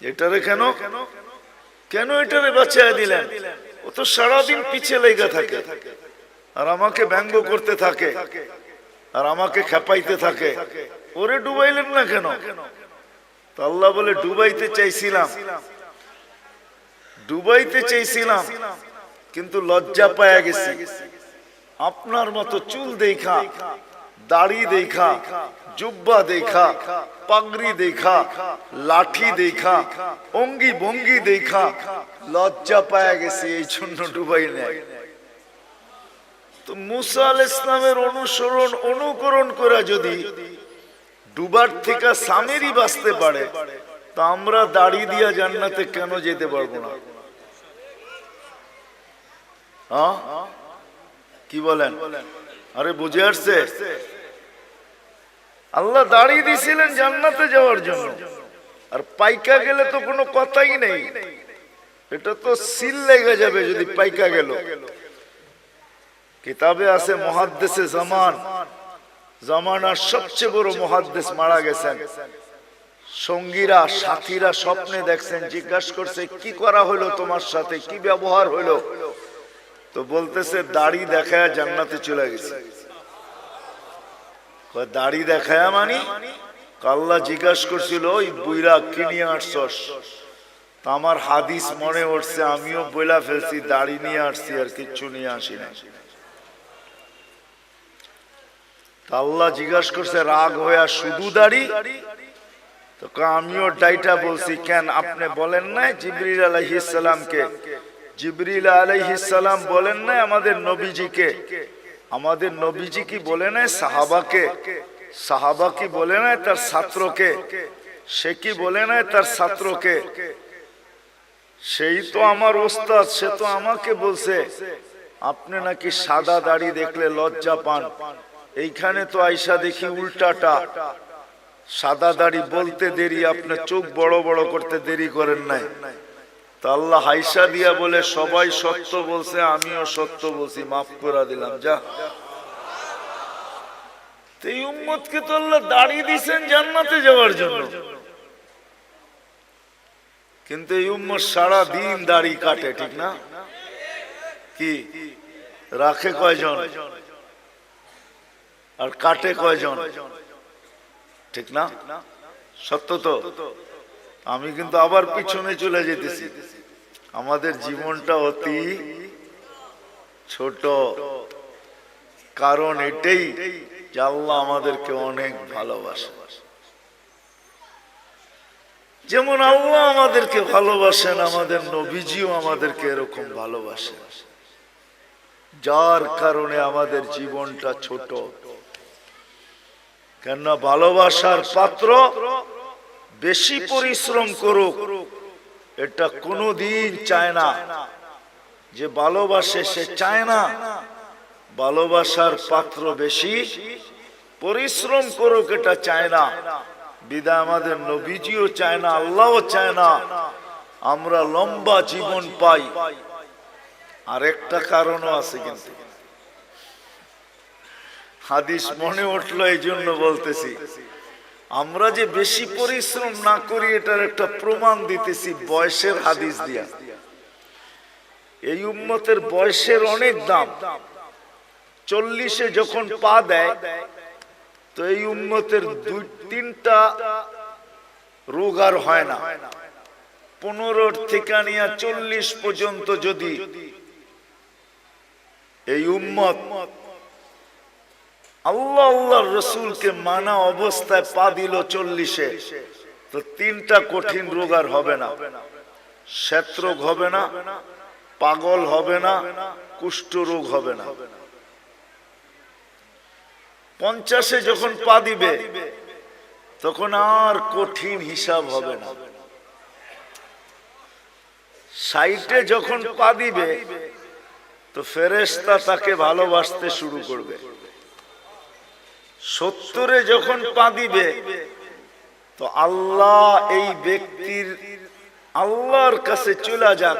এটারে কেন কেন এটারে বাঁচাইয়া দিলেন? ও তো সারাদিন পিছে লেগে থাকে আর আমাকে ব্যঙ্গ করতে থাকে আর আমাকে খেপাইতে থাকে। ওরে ডুবাইলেন না কেন? তো আল্লাহ বলে, ডুবাইতে চাইছিলাম, কিন্তু লজ্জা পায়া গেছি। আপনার মতো চুল দেখা, দাড়ি দেখা, জুব্বা দেখা, পাগড়ি দেখা, লাঠি দেখা, অঙ্গি ভঙ্গি দেখা লজ্জা পায়া গেছে, এই জন্য ডুবাই নাই। তো মুসা আলাইহিস সালামের অনুকরণ করে যদি ডুবার থেকে সামেরি বাঁচতে পারে, তা আমরা দাড়ি দিয়া জান্নাতে কেন যেতে পারবো না? কি বলেন? আরে বুঝে আসছে? আল্লাহ দাড়ি দিয়েছিলেন জান্নাতে যাওয়ার জন্য, আর পাইকা গেলে তো কোনো কথাই নেই। এটা তো সিল লেগে যাবে যদি পাইকা গেল। কিতাবে আছে মুহাদ্দিসে জামানার সবচেয়ে বড় মুহাদ্দিস মারা গেছেন। সঙ্গীরা, সাথীরা স্বপ্নে দেখছেন, জিজ্ঞাসা করছে, কি করা হলো তোমার সাথে, কি ব্যবহার হলো? তো বলতেছে, দাড়ি দেখায় জান্নাতে চলে গেছে। দাড়ি দেখায় মানি? আল্লাহ জিজ্ঞাসা করছিল, ওই বুইরা কি নিয়ে আসছস? আমার হাদিস মনে উঠছে, আমিও বইলা ফেলছি, দাড়ি নিয়ে আসছি আর কিচ্ছু নিয়ে আসি না। আল্লাহ জিজ্ঞাসা করছে রাগ হইয়া, শুধু দাড়ি? তো আমিও ডাইটা বলছি, কেন আপনি বলেন নাই জিবরিল আলাইহিস সালামকে? জিবরিল আলাইহিস সালাম বলেন নাই আমাদের নবীজিকে? আমাদের নবীজি কি বলে নাই সাহাবাকে? সাহাবা কি বলে নাই তার ছাত্রকে? সে কি বলে নাই তার ছাত্রকে? সেই তো আমার ওস্তাদ, সে তো আমাকে বলছে আপনি নাকি সাদা দাড়ি দেখলে লজ্জা পান। এইখানে তো আইসা দেখি উল্টাটা, সাদা দাড়ি বলতে দেরি, আপনি চোখ বড় বড় করতে দেরি করেন নাই। তা আল্লাহ হাইসা দিয়া বলে, সবাই সত্য বলছে, আমিও সত্য বলছি, মাফ করে দিলাম, যা। এই উম্মতকে তো আল্লাহ দাড়ি দিয়েছেন জান্নাতে যাওয়ার জন্য, কিন্তু এই উম্মত সারা দিন দাড়ি কাটে, ঠিক না? কি রাখে কয়জন আর কাটে কয়জন? ঠিক না? সত্য তো? আমি কিন্তু আবার পিছনে চলে যেতেছি। আমাদের জীবনটা অতি ছোট, কারণ এটাই যে আল্লাহ আমাদেরকে অনেক ভালোবাসে। যেমন আল্লাহ আমাদেরকে ভালোবাসেন, আমাদের নবীজিও আমাদেরকে এরকম ভালোবাসেন, যার কারণে আমাদের জীবনটা ছোট। কেন? ভালোবাসার পাত্র বেশি পরিশ্রম করুক, এটা কোনোদিন চায় না। যে ভালোবাসে সে চায় না ভালোবাসার পাত্র বেশি পরিশ্রম করুক, এটা চায় না। বিদায় আমাদের নবীজিও চায় না, আল্লাহও চায় না আমরা লম্বা জীবন পাই। আর একটা কারণও আছে, কিন্তু হাদিস মনে উঠলো এই জন্য বলতেছি। আমরা যে বেশি পরিশ্রম না করি এটার একটা প্রমাণ দিতেছি বয়সের হাদিস দিয়া। এই উম্মতের বয়সের অনেক দাম। 40-এ যখন পা দেয়, তো তো এই উম্মতের দুই তিনটা রোগ আর হয় না। 15 থেকে নিয়ে 40 পর্যন্ত যদি এই উম্মত আল্লাহ আল্লাহর রাসূলকে মানা অবস্থায় পা দিল 40-এ, তো তিনটা কঠিন রোগ আর হবে না। শ্বেত রোগ হবে না, পাগল হবে না, কুষ্ঠ রোগ হবে না। 50-এ যখন পা দিবে তখন আর কঠিন হিসাব হবে না। 60-এ যখন পা দিবে তো ফেরেশতা তাকে ভালোবাসতে শুরু করবে। 70-এ যখন পা দিবে তো আল্লাহ এই ব্যক্তির আল্লাহর কাছে চলে যাক,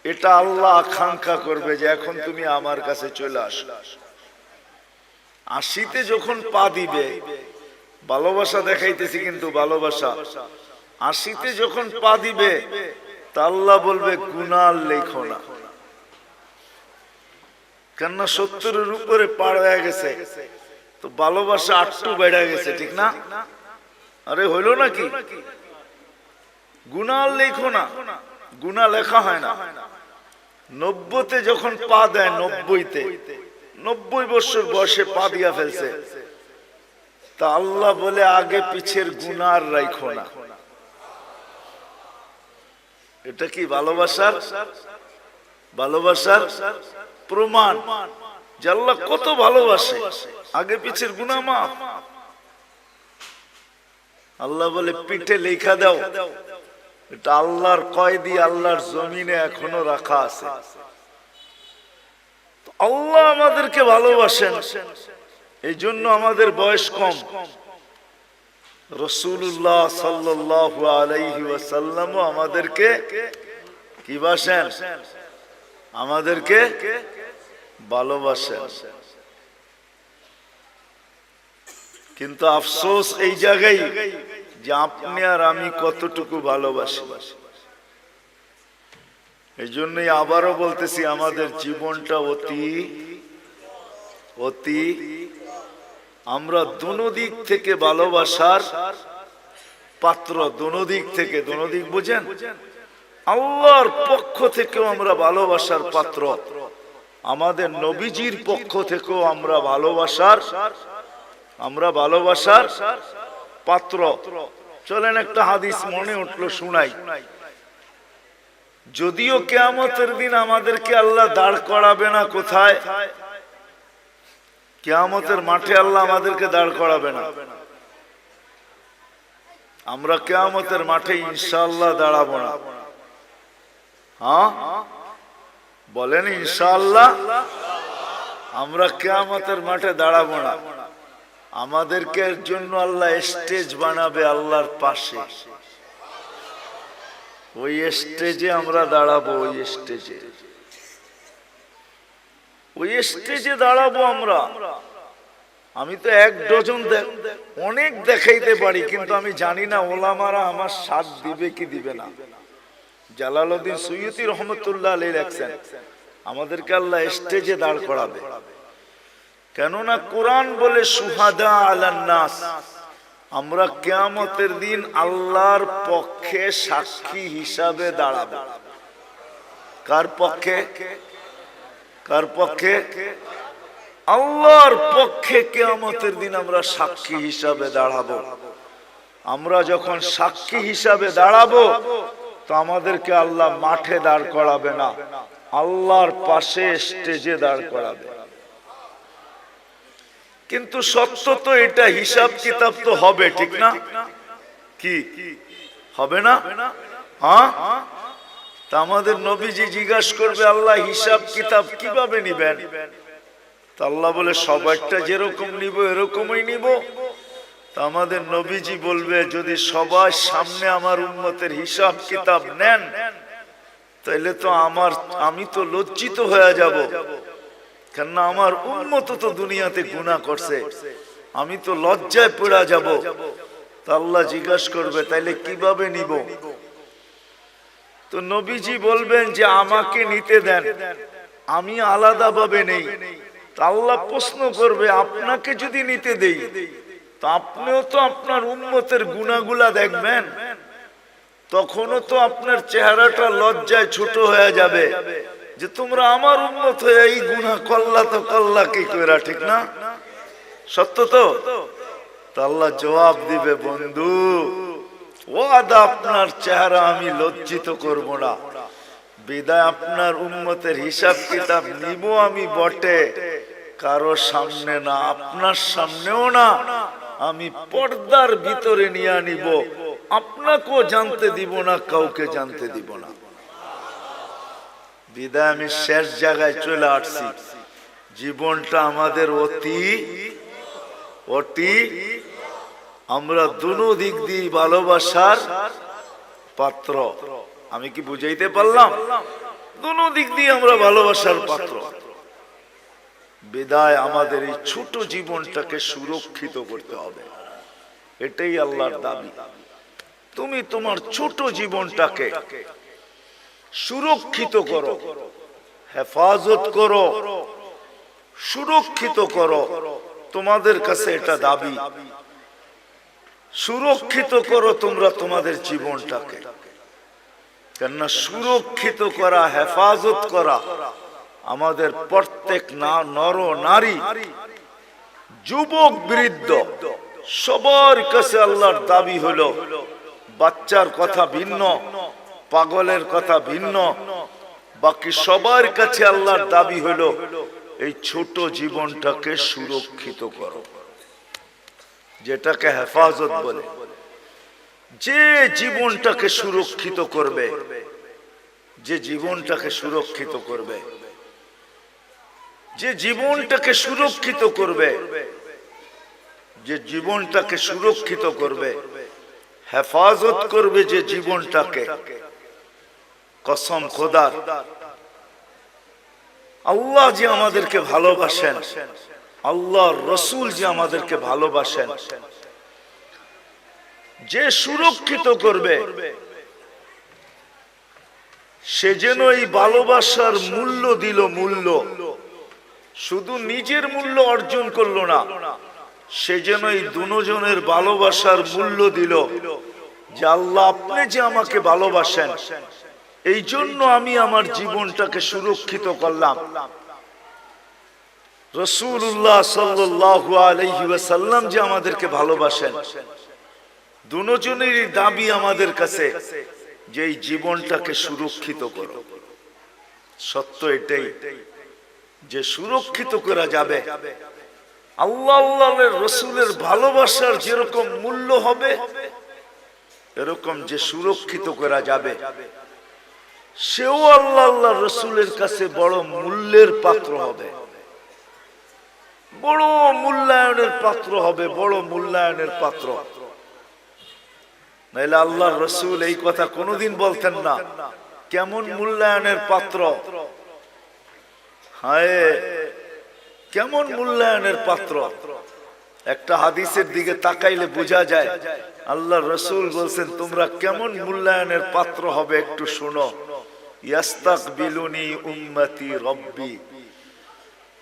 এটা আল্লাহ আকাঙ্ক্ষা করবে যে এখন তুমি আমার কাছে চলে আসো। 80-তে যখন পা দিবে, ভালোবাসা দেখাইতেছি কিন্তু ভালোবাসা, 80-তে যখন পা দিবে তা আল্লাহ বলবে গুনাহ লেখো না, কেননা 70-এর উপরে পার হয়ে গেছে, তো ভালোবাসা আটটু বেড়ে গেছে, ঠিক না? আরে হইল নাকি? গুনাহ লেখো না, গুনাহ লেখা হয় না। 90-তে যখন পা দেয়, 90 বছর বয়সে পা দিয়া ফেলছে, তা আল্লাহ বলে আগে পিছের গুনাহ আর রাখো না। এটা কি ভালোবাসার প্রমাণ যে আল্লাহ কত ভালোবাসে, আগে পিছের গুনাহ মাফ। আল্লাহ বলে পিঠে লেখা দাও, এটা আল্লাহর কয়েদি আল্লাহর জমিনে এখনো রাখা আছে। আল্লাহ আমাদেরকে ভালোবাসেন, এই জন্য আমাদের বয়স কম। রাসূলুল্লাহ সাল্লাল্লাহু আলাইহি ওয়াসাল্লাম আমাদেরকে কি বাসেন? আমাদেরকে ভালোবাসেন। কিন্তু আফসোস এই জায়গায় যে আপনি আর আমি কতটুকু ভালোবাসি। এই জন্যই আবারও বলতেছি, আমাদের জীবনটা অতি আমরা দোনোদিক থেকে ভালোবাসার পাত্র। দোনোদিক থেকে, দোনোদিক বুঝেন? আল্লাহর পক্ষ থেকেও আমরা ভালোবাসার পাত্র, আমাদের নবীজির পক্ষ থেকেও আমরা ভালোবাসার পাত্র। চলেন একটা হাদিস মনে উঠলো, শুনাই। যদিও কিয়ামতের দিন আমাদেরকে আল্লাহ দাঁড় করাবে না, কোথায়? কিয়ামতের মাঠে আল্লাহ আমাদেরকে দাঁড় করাবে না। আমরা কিয়ামতের মাঠে ইনশাআল্লাহ দাঁড়াবো না। হ্যাঁ বলেন ইনশাআল্লাহ। আমরা কিয়ামতের মাঠে দাঁড়াবো না। আমাদেরকে এর জন্য আল্লাহ স্টেজ বানাবে আল্লাহর পাশে। ওই স্টেজে আমরা দাঁড়াবো, ওই স্টেজে দাঁড়াবো আমরা। আমি তো 1 ডজন অনেক দেখাইতে পারি, কিন্তু আমি জানি না ওলামারা আমার সাথ দিবে কি দিবে না। জালালউদ্দিন সুয়ুতি রহমতুল্লাহ আলাইহি লেখছেন, আমাদেরকে আল্লাহ স্টেজে দাঁড় করাবে। কেননা কোরআন বলে সুহাদা আলান নাস, আমরা কিয়ামতের দিন আল্লাহর পক্ষে সাক্ষী হিসাবে দাঁড়াবো। কার পক্ষে? আল্লাহর পক্ষে কিয়ামতের দিন আমরা সাক্ষী হিসাবে দাঁড়াবো। আমরা যখন সাক্ষী হিসাবে দাঁড়াবো তো আমাদেরকে আল্লাহ মাঠে দাঁড় করাবে না, আল্লাহর পাশে স্টেজে দাঁড় করাবে। কিন্তু সত্য তো এটা, হিসাব কিতাব তো হবে, ঠিক না? কি হবে না? হ্যাঁ, তা আমাদের নবীজি জিজ্ঞাসা করবে, আল্লাহ হিসাব কিতাব কিভাবে নিবেন? তা আল্লাহ বলে সবাইটা যেরকম নিব এরকমই নিব। তা আমাদের নবীজি বলবে, যদি সবার সামনে আমার উম্মতের হিসাব কিতাব নেন তাইলে তো আমি তো লজ্জিত হয়ে যাব, কেননা আমার উম্মত তো দুনিয়াতে গুনাহ করছে, আমি তো লজ্জায় পড়ে যাব। তা আল্লাহ জিজ্ঞাসা করবে, তাইলে কিভাবে নিব? তো নবীজি বলবেন যে আমাকে নিতে দেন, আমি আলাদা ভাবে নেই, তা আল্লাহ প্রশ্ন করবে আপনাকে যদি নিতে দেই তো আপনিও তো আপনার উম্মতের গুনাহগুলা দেখবেন, তখনও তো আপনার চেহারাটা লজ্জায় ছোট হয়ে যাবে যে তোমরা আমার উম্মত হয়ে এই গুনাহ করলা, তো করলা কি কইরা, ঠিক না? সত্য তো? আল্লাহ জবাব দিবে, বন্ধু ওয়াদা আপনার চেহারা আমি লজ্জিত করব না, বিদায় আপনার উম্মতের হিসাব কিতাব নিব আমি বটে, কারো সামনে না, আপনার সামনেও না, আমি পর্দার ভিতরে নিয়ে নিব, আপনাকেও জানতে দিব না, কাউকে জানতে দিব না। বিদায় আমি শেষ জায়গায় চলে আসছি। জীবনটা আমাদের অতি অতি, আমরা দুনো দিক দিয়ে ভালোবাসার পাত্র। আমি কি বুঝাইতে পারলাম? দুনো দিক দিয়ে আমরা ভালোবাসার পাত্র। বিদায় আমাদের এই ছোট জীবনটাকে সুরক্ষিত করতে হবে, এটাই আল্লাহর দাবি। তুমি তোমার ছোট জীবনটাকে সুরক্ষিত করো, হেফাজত করো, সুরক্ষিত করো, তোমাদের কাছে এটা দাবি। সুরক্ষিত করো তোমরা তোমাদের জীবনটাকে, কেননা সুরক্ষিত করা, হেফাজত করা আমাদের প্রত্যেক নর নারী, যুবক বৃদ্ধ সবার কাছে আল্লাহর দাবি হলো। বাচ্চার কথা ভিন্ন, পাগলের কথা ভিন্ন, বাকি সবার কাছে আল্লাহর দাবি হলো এই ছোট জীবনটাকে সুরক্ষিত করো, যেটাকে হেফাজত বলে। যে জীবনটাকে সুরক্ষিত করবে, যে জীবনটাকে সুরক্ষিত করবে, যে জীবনটাকে সুরক্ষিত করবে, যে জীবনটাকে সুরক্ষিত করবে, হেফাজত করবে যে জীবনটাকে, কসম খোদার, আল্লাহ যে আমাদেরকে ভালোবাসেন, আল্লাহর রসুল যে আমাদেরকে ভালোবাসেন, যে সুরক্ষিত করবে, সে যেন এই ভালোবাসার মূল্য দিল। মূল্য শুধু নিজের মূল্য অর্জন করলো না, সে যেন এই দুজনের ভালোবাসার মূল্য দিল, যে আল্লাহ আপনি যে আমাকে ভালোবাসেন, এই জন্য আমি আমার জীবনটাকে সুরক্ষিত করলাম। রাসূলুল্লাহ সাল্লাল্লাহু আলাইহি ওয়াসাল্লাম যে আমাদেরকে ভালোবাসেন, দুজনেরই দাবি আমাদের কাছে যে এই জীবনটাকে সুরক্ষিত করো। সত্য এটাই যে সুরক্ষিত করা যাবে, আল্লাহ আল্লাহর রাসূলের ভালোবাসার যেরকম মূল্য হবে, এরকম যে সুরক্ষিত করা যাবে, সেও আল্লাহ আল্লাহর রাসূলের কাছে বড় মূল্যের পাত্র হবে, বড় মূল্যায়নের পাত্র হবে, বড় মূল্যায়নের পাত্র। নাইলে আল্লাহর রাসূল এই কথা কোনোদিন বলতেন না, কেমন মূল্যায়নের পাত্র, হায় কেমন মূল্যায়নের পাত্র। একটা হাদিসের দিকে তাকাইলে বোঝা যায় আল্লাহর রাসূল বলছেন তোমরা কেমন মূল্যায়নের পাত্র হবে, একটু শোনো। ইয়াস্তাকবিলুনি উম্মতি রব্বি,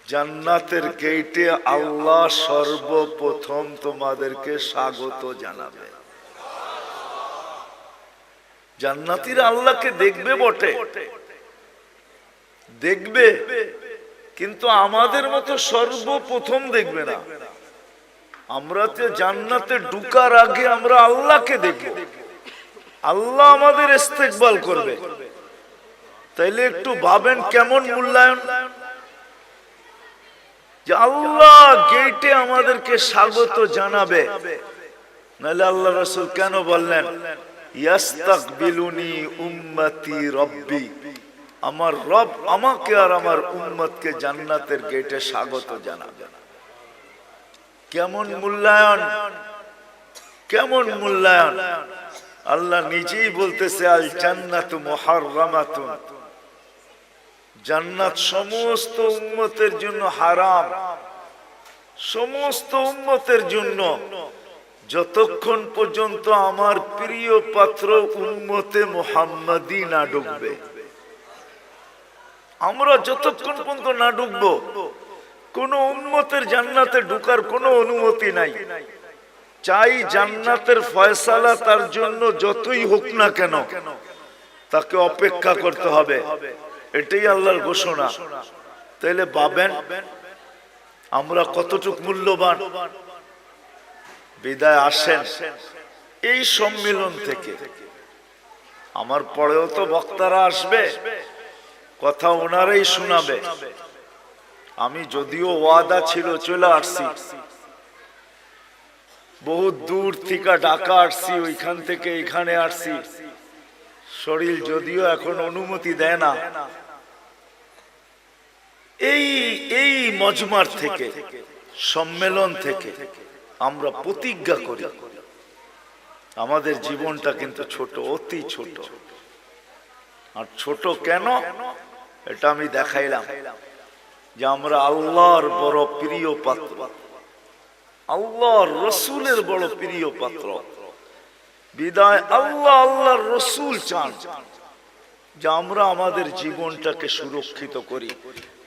জান্নাতের গেটে আল্লাহ সর্বপ্রথম তোমাদেরকে স্বাগত জানাবে। জান্নাতীরা আল্লাহকে দেখবে বটে, দেখবে, কিন্তু আমাদের মতো সর্বপ্রথম দেখবে না। আমরা তো জান্নাতে ঢুকার আগে আমরা আল্লাহকে দেখব, আল্লাহ আমাদের ইস্তেকবাল করবে। তাইলে একটু ভাবেন কেমন মূল্যায়ন, যে আল্লাহ গেটে আমাদেরকে স্বাগত জানাবে। নাহলে আল্লাহ রাসূল কেন বললেন ইয়াস্তাকবিলুনি উম্মতি রব্বি, আমার রব আমাকে আর আমার উম্মতকে জান্নাতের গেটে স্বাগত জানাবে। কেমন মূল্যায়ন, কেমন মূল্যায়ন। আল্লাহ নিজেই বলতেছে আল জান্নাতু মুহাররামাতুন, জান্নাত সমস্ত উম্মতের জন্য হারাম, সমস্ত উম্মতের জন্য, যতক্ষণ পর্যন্ত আমার প্রিয় পাত্র উম্মতে মুহাম্মাদি না ঢুকবে। আমরা যতক্ষণ পর্যন্ত না ঢুকবো কোন উম্মতের জান্নাতে ঢোকার কোনো অনুমতি নাই। চাই জান্নাতের ফয়সালা তার জন্য যতই হোক না কেন তাকে অপেক্ষা করতে হবে, এটাই আল্লাহর ঘোষণা। তাইলে ভাবেন আমরা কতটুক মূল্যবান। বিদায় আসেন এই সম্মেলন থেকে। আমার পরেও তো বক্তারা আসবে, কথা ওনারাই শোনাবে। আমি যদিও ওয়াদা ছিল চলে আসছি, বহু দূর থেকে ঢাকা আসছি, ওইখান থেকে এখানে আসছি। শরীর যদিও এখন অনুমতি দেয় না। এই মজমার থেকে, সম্মেলন থেকে আমরা প্রতিজ্ঞা করি আমাদের জীবনটা কিন্তু ছোট, অতি ছোট। আর ছোট কেন এটা আমি দেখাইলাম, যে আমরা আল্লাহর বড় প্রিয় পাত্র, আল্লাহর রসুলের বড় প্রিয় পাত্র। বিদায় আল্লাহর রসুল চান যে আমরা আমাদের জীবনটাকে সুরক্ষিত করি।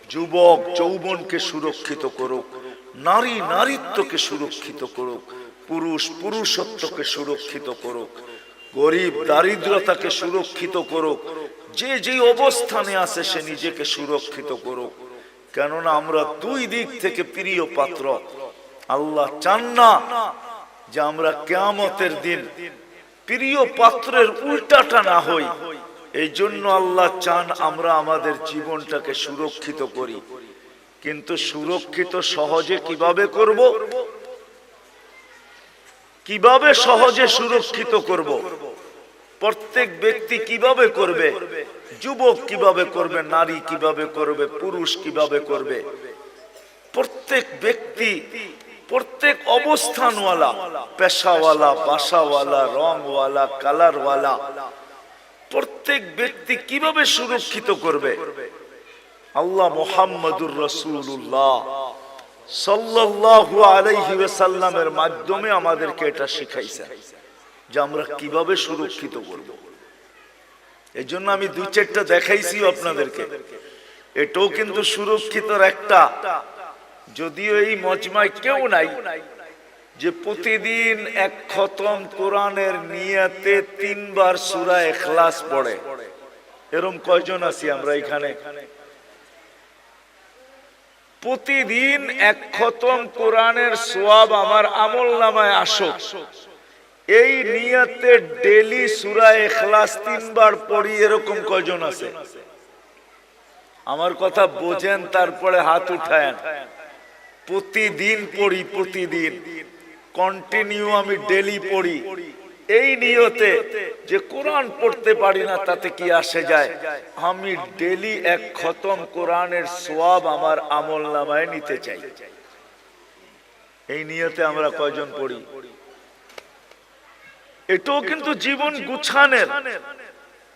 যুবক যৌবনকে সুরক্ষিত করুক, নারী নারীত্বকে সুরক্ষিত করুক, পুরুষ পুরুষত্বকে সুরক্ষিত করুক, গরিব দারিদ্রতাকে সুরক্ষিত করুক। যে যে অবস্থানে আছে সে নিজেকে সুরক্ষিত করুক। কেননা আমরা দুই দিক থেকে প্রিয় পাত্র। আল্লাহ চান না যে আমরা কিয়ামতের দিন প্রিয় পাত্রের উল্টাটা না হই। এই জন্য আল্লাহ চান আমরা আমাদের জীবনটাকে সুরক্ষিত করি। কিন্তু সুরক্ষিত সহজে কিভাবে করব? কিভাবে সহজে সুরক্ষিত করব? প্রত্যেক ব্যক্তি কিভাবে করবে? যুবক কিভাবে করবে? নারী কিভাবে করবে? পুরুষ কিভাবে করবে? প্রত্যেক ব্যক্তি, প্রত্যেক অবস্থানওয়ালা, পেশাওয়ালা, বাসাওয়ালা, রংওয়ালা, কালারওয়ালা, প্রত্যেক ব্যক্তি কিভাবে সুরক্ষিত করবে? আল্লাহ মুহাম্মদুর রাসূলুল্লাহ সাল্লাল্লাহু আলাইহি ওয়াসাল্লামের মাধ্যমে আমাদেরকে এটা শিখাইছেন যে আমরা কিভাবে সুরক্ষিত করব। এই জন্য আমি দুই চারটা দেখাইছি আপনাদেরকে। এটাও কিন্তু সুরক্ষিতর একটা। যদিও এই মজমায় কেউ নাই যে প্রতিদিন এক খতম কোরআনের নিয়তে 3 বার সূরা ইখলাস পড়ে। এরকম কয়জন আছি আমরা এখানে? প্রতিদিন এক খতম কোরআনের সওয়াব আমার আমলনামায় আসুক, এই নিয়তে ডেইলি সূরা ইখলাস 3 বার পড়ি, এরকম কয়জন আছে? আমার কথা বোঝেন, তারপরে হাত উঠায়েন। প্রতিদিন পড়ি, প্রতিদিন কন্টিনিউ আমি ডেইলি পড়ি, এই নিয়তে যে কোরআন পড়তে পারি না তাতে কি আসে যায়, আমি ডেইলি এক খতম কোরআনের সওয়াব আমার আমলনামায় নিতে চাই। এই নিয়তে আমরা কয়জন পড়ি? এটাও কিন্তু জীবন গুছানোর,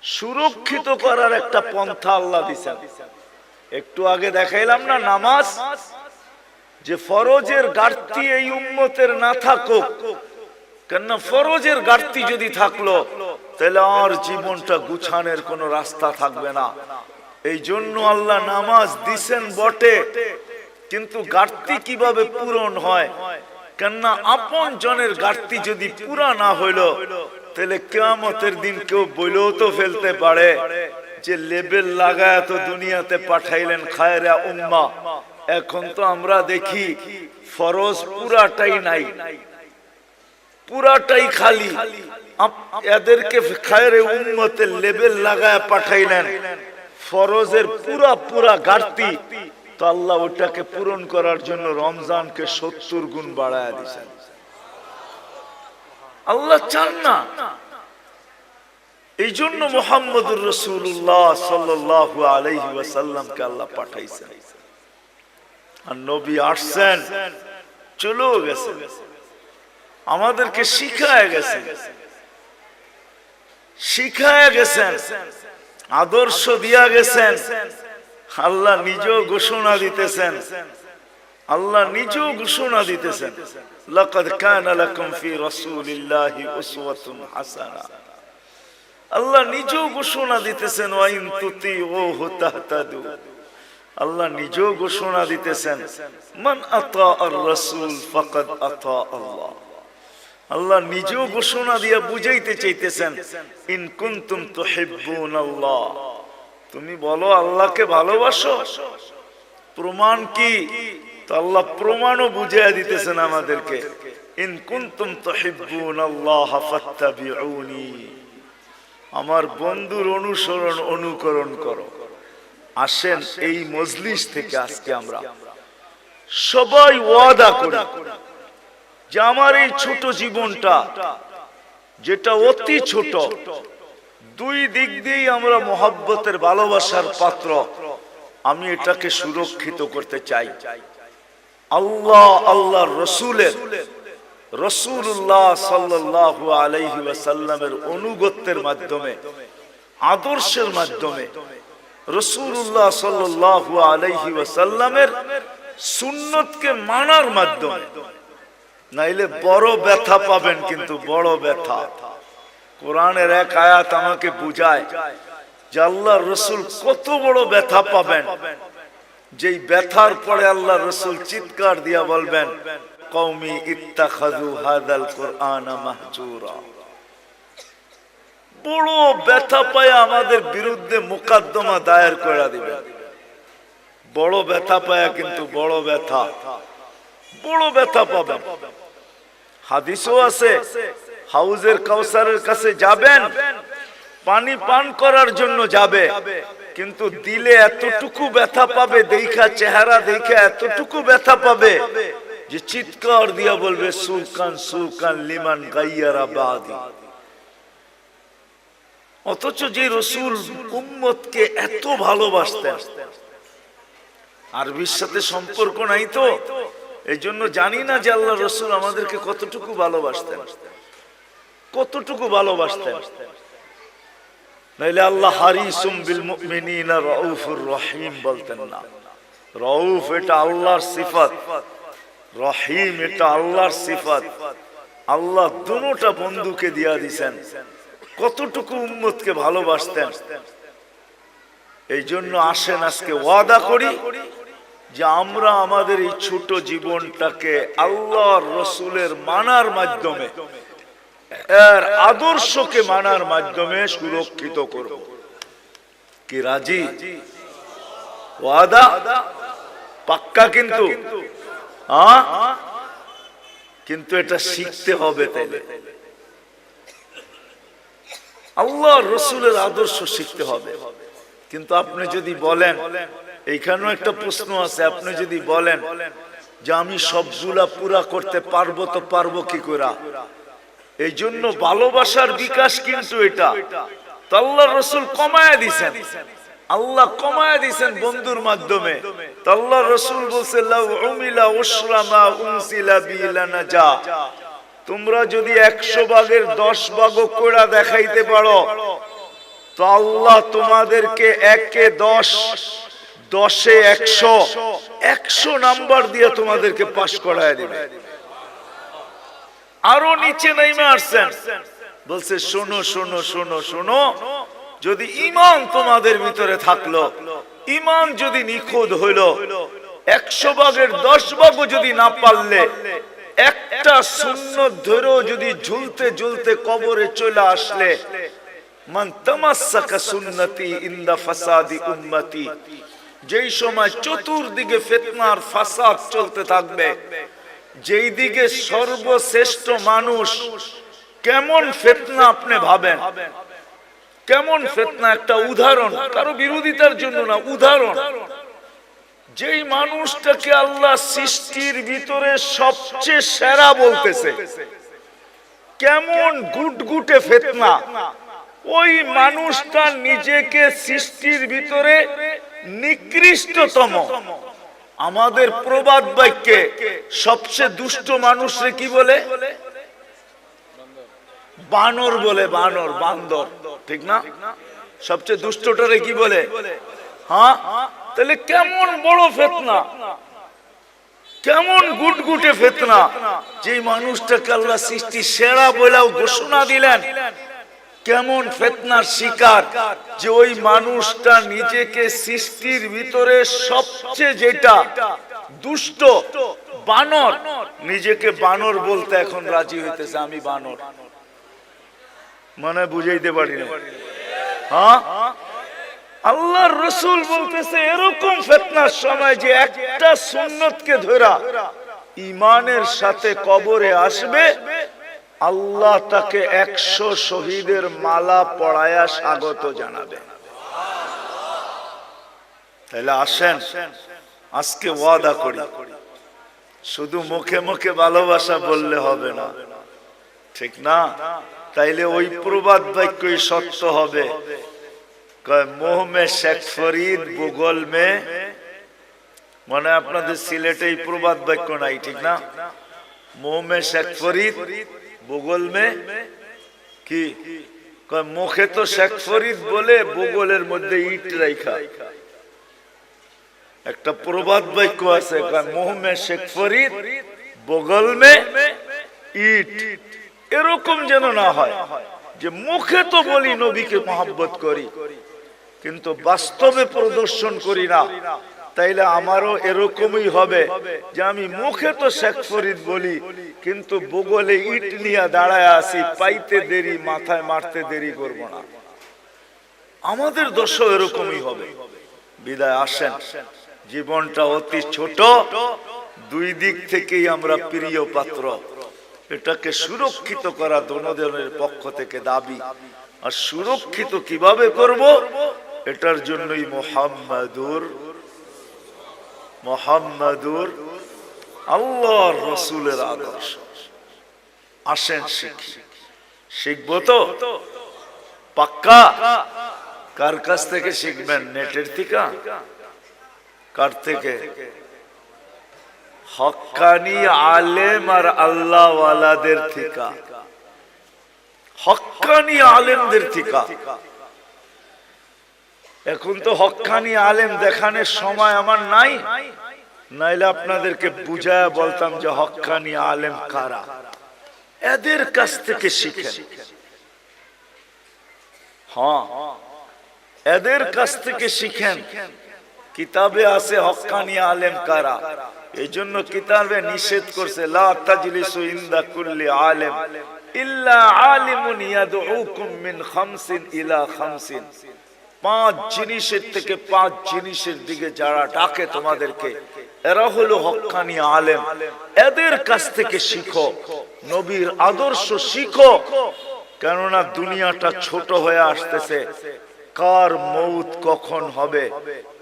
সুরক্ষিত করার একটা পন্থা আল্লাহ দিয়েছেন। একটু আগে দেখাইলাম না নামাজ, যে ফরজের ঘাটতি এই উম্মতের না থাকুক। কেননা ফরজের ঘাটতি যদি থাকলো তাহলে আর জীবনটা গুছানোর কোনো রাস্তা থাকবে না। এই জন্য আল্লাহ নামাজ দিছেন বটে, কিন্তু ঘাটতি কিভাবে পূরণ হয়? কেননা আপন জনের ঘাটতি যদি পুরা না হইলো তাহলে কিয়ামতের দিন কেউ বইলেও তো ফেলতে পারে যে লেবেল লাগায় তো দুনিয়াতে পাঠাইলেন খায়রা উম্মাহ। এখন তো আমরা দেখি ফরজ পুরাটাই নাই, পুরাটাই খালি। এদেরকে খায়রে উম্মতের লেবেল লাগায় পাঠাইলেন, ফরজের পুরা ঘাটতি। তো আল্লাহ ওটাকে পূরণ করার জন্য রমজানকে 70 গুণ বাড়ায় দিয়েছেন। আল্লাহ চান না। এই জন্য মুহাম্মদুর রাসূলুল্লাহ সাল্লাল্লাহু আলাইহি ওয়াসাল্লামকে আল্লাহ পাঠাইছেন। আর নবী আসছেন, চলেও গেছেন, আমাদেরকে শিখায় গেছেন, আদর্শ দিয়া গেছেন। আল্লাহ নিজেও ঘোষণা দিতেছেন, লাকাদ কানা লাকুম ফি রাসূলিল্লাহি উসওয়াতুন হাসানাহ। আল্লাহ নিজেও ঘোষণা দিতেছেন, ওয়া ইন তুতিউহু তাহতাদু। আল্লাহ নিজেও ঘোষণা দিতেছেন, মান আতা আর রাসূল ফাকাদ আতা আল্লাহ। আল্লাহ নিজেও ঘোষণা দিয়া বুঝাইতে চাইতেছেন, ইন কুনতুম তুহিব্বুনাল্লাহ, তুমি বলো আল্লাহকে ভালোবাসো, প্রমাণ কি? তো আল্লাহ প্রমাণও বুঝাইয়া দিতেছেন আমাদেরকে, ইন কুনতুম তুহিব্বুনাল্লাহ ফাত্তাবিউনি, আমার বন্ধুর অনুসরণ অনুকরণ করো। আসেন এই মজলিস থেকে আজকে আমরা সবাই ওয়াদা করি যে আমার এই ছোট জীবনটা, যেটা অতি ছোট, দুই দিক দিয়েই আমরা মোহাব্বতের ভালোবাসার পাত্র, আমি এটাকে সুরক্ষিত করতে চাই। আল্লাহ আল্লাহর রসুলের, রাসূলুল্লাহ সাল্লাল্লাহু আলাইহি ওয়াসাল্লামের অনুগত্যের মাধ্যমে, আদর্শের মাধ্যমে, রাসূলুল্লাহ সাল্লাল্লাহু আলাইহি ওয়াসাল্লামের সুন্নতকে মানার মাধ্যমে, নাইলে বড় ব্যথা পাবেন, কিন্তু বড় ব্যথা। কোরআনের এক আয়াত আমাকে বুঝায় যে আল্লাহর রাসূল কত বড় ব্যথা পাবেন, যেই ব্যথার পরে আল্লাহর রাসূল চিৎকার দিয়া বলবেন, কওমি ইত্তাখাযু হাযাল কুরআনা মাহজুরা। বড় ব্যথা পায় আমাদের বিরুদ্ধে মোকদ্দমা দায়ের করে দিবেন, বড় ব্যথা পায়, কিন্তু বড় ব্যথা, বড় ব্যথা পাবেন। হাদিসও আছে, হাউজের কাউসারের কাছে যাবেন, পানি পান করার জন্য যাবে, কিন্তু দিলে এতটুকু ব্যথা পাবে, দেখা চেহারা দেখে এতটুকু ব্যথা পাবে যে চিৎকার দিয়া বলবে, সুকান সুকান লিমান গাইয়ারা বাদি। অথচ যে রাসূল উম্মতকে এত ভালোবাসতেন, আরবির সাথে সম্পর্ক নাই তো, এই জন্য জানি না যে আল্লাহ রাসূল আমাদেরকে কতটুকু ভালোবাসতেন, কতটুকু ভালোবাসতেন। নাইলে আল্লাহ হারিসুম বিল মুমিনিনা রাউফুর রহিম বলতেন না। রাউফ এটা আল্লাহর সিফাত, রহিম এটা আল্লাহর সিফাত। আল্লাহ দুটোটা বন্ধুকে দিয়া দিয়েছেন, কতটুকু উম্মতকে ভালোবাসতেন। এই জন্য আসেন আজকে ওয়াদা করি যে আমরা আমাদের এই ছোট জীবনটাকে আল্লাহর রাসূলের মানার মাধ্যমে, এর আদর্শকে মানার মাধ্যমে সুরক্ষিত করব। কি রাজি? ওয়াদা পাক্কা? কিন্তু কিন্তু এটা শিখতে হবে। তাইলে আল্লাহর রাসূলের আদর্শ শিখতে হবে। কিন্তু আপনি যদি বলেন, এইখানেও একটা প্রশ্ন আছে, আপনি যদি বলেন যে আমি সবগুলা পুরা করতে পারবো, তো পারবো কি করে? এই জন্য ভালোবাসার বিকাশ কিন্তু এটা তো আল্লাহর রাসূল কমায়া দিয়েছেন, আল্লাহ কমায়া দিয়েছেন বন্ধুর মাধ্যমে। তো আল্লাহর রাসূল বলছে, লাউ উমিলা উশরা মা উনসিলা বিলানাজা, তোমরা যদি 100 ভাগের 10 ভাগও কইরা দেখাইতে পারো, তো আল্লাহ তোমাদেরকে 1-এ 10, 10-এ 100, 100 নাম্বার দিয়ে তোমাদেরকে পাস করায় দিবে। আরো নিচে নাইমা আসছেন, বলছে শোনো শোনো শোনো শোনো, যদি ঈমান তোমাদের ভিতরে থাকলো, ঈমান যদি নিখুঁত হইলো, 100 ভাগের 10 ভাগও যদি না পারলে, একটা সুন্নত ধরেও যদি ঝুলতে ঝুলতে কবরে চলে আসলে, মান তামাসসাকা সুন্নতি ইনদা ফাসাদি উম্মতি, যেই সময় চতুর্দিকে ফিতনার ফাসাদ চলতে থাকবে, যেই দিকে সর্বশ্রেষ্ঠ মানুষ, কেমন ফিতনা আপনি ভাবেন, কেমন ফিতনা। একটা উদাহরণ, কারো বিরোধিতার জন্য না, উদাহরণ। যেই মানুষটাকে আল্লাহ সৃষ্টির ভিতরে সবচেয়ে সেরা বলতেছে, কেমন গুটগুটে ফিতনা, ওই মানুষটা নিজেকে সৃষ্টির ভিতরে নিকৃষ্টতম। আমাদের প্রবাদ বাক্যে সবচেয়ে দুষ্ট মানুষরে কি বলে? বানর বলে, বানর, বান্দর, ঠিক না? সবচেয়ে দুষ্টটারে কি বলে? হ্যাঁ। তাহলে কেমন বড় ফিতনা, কেমন গুটগুটে ফিতনা, যে মানুষটাকে আল্লাহ সৃষ্টি সেরা বলেও ঘোষণা দিলেন, কেমন ফিতনার শিকার, যে ওই মানুষটা নিজেকে সৃষ্টির ভিতরে সবচেয়ে যেটা দুষ্ট বানর, নিজেকে বানর বলতে এখন রাজি হইতেছে, আমি বানর। মানে বুঝাইতে পারি না। হ্যাঁ, আল্লাহর রাসূল বলতেছে এরকম ফিতনার সময় যে একটা সুন্নতকে ধরা ঈমানের সাথে কবরে আসবে, আল্লাহ তাকে 100 শহীদের মালা পরায়া স্বাগত জানাবে। তাহলে আসেন আজকে ওয়াদা করি, শুধু মুখে মুখে ভালোবাসা বললে হবে না, ঠিক না? তাইলে ওই প্রবাদ বাক্যই সত্য হবে, মোহ মে শেখ ফরিদ ভূগোল মে, মানে আপনাদের সিলেটে এই প্রবাদ বাক্য নাই, ঠিক না? মোহ মে শেখ ফরিদ ভূগোল মে কি, মুখে তো শেখ ফরিদ বলে ভূগোলের মধ্যে ইট রাখা। একটা প্রবাদ বাক্য আছে, মোহ মে শেখ ফরিদ ভূগোল মে ইট। এরকম যেন না হয় যে মুখে তো বলি নবীকে মহব্বত করি কিন্তু বাস্তবে প্রদর্শন করি না। তাইলে আমারও এরকমই হবে যে আমি মুখে তো শেখ ফরিদ বলি কিন্তু ভূগোলে ইট নিয়ে দাঁড়ায় আছি, পাইতে দেরি মাথায় মারতে দেরি করব না। আমাদের দশা এরকমই হবে। বিদায় আসেন, জীবনটা অতি ছোট, দুই দিক থেকেই আমরা প্রিয় পাত্র। এটাকে সুরক্ষিত করা দোনোজনের পক্ষ থেকে দাবি। আর সুরক্ষিত কিভাবে করব, এটার জন্যই মুহাম্মাদুর আল্লাহর রাসূলের আদর্শ। আসেন শিখি, শিখবো তো পাক্কা। কার কাছ থেকে শিখবেন? নেটের থেকে? কার থেকে? হক্কানি আলেম আর আল্লাহ ওয়ালাদের থেকে, হক্কানি আলেমদের থেকে। এখন তো হক্কানি আলেম দেখানোর সময় আমার নাই, নাইলে আপনাদেরকে বুঝায় বলতাম যে হক্কানি আলেম কারা। এদের কাছ থেকে শিখেন। হ্যাঁ, এদের কাছ থেকে শিখেন। কিতাবে আছে হক্কানি আলেম কারা, এই জন্য কিতাবে নিষেধ করছে, লা তাজলিসু ইনদা কুল্লি আলেম ইল্লা আলিমুন ইয়াদউকুম মিন খামসিন ইলা খামসিন। 5 জিনিসের থেকে 5 জিনিসের দিকে যারা ডাকে তোমাদেরকে, এরা হলো হক্কানি আলেম। এদের কাছ থেকে শিখো, নবীর আদর্শ শিখো। কেননা দুনিয়াটা ছোট হয়ে আসতেছে, কার মৌত কখন হবে।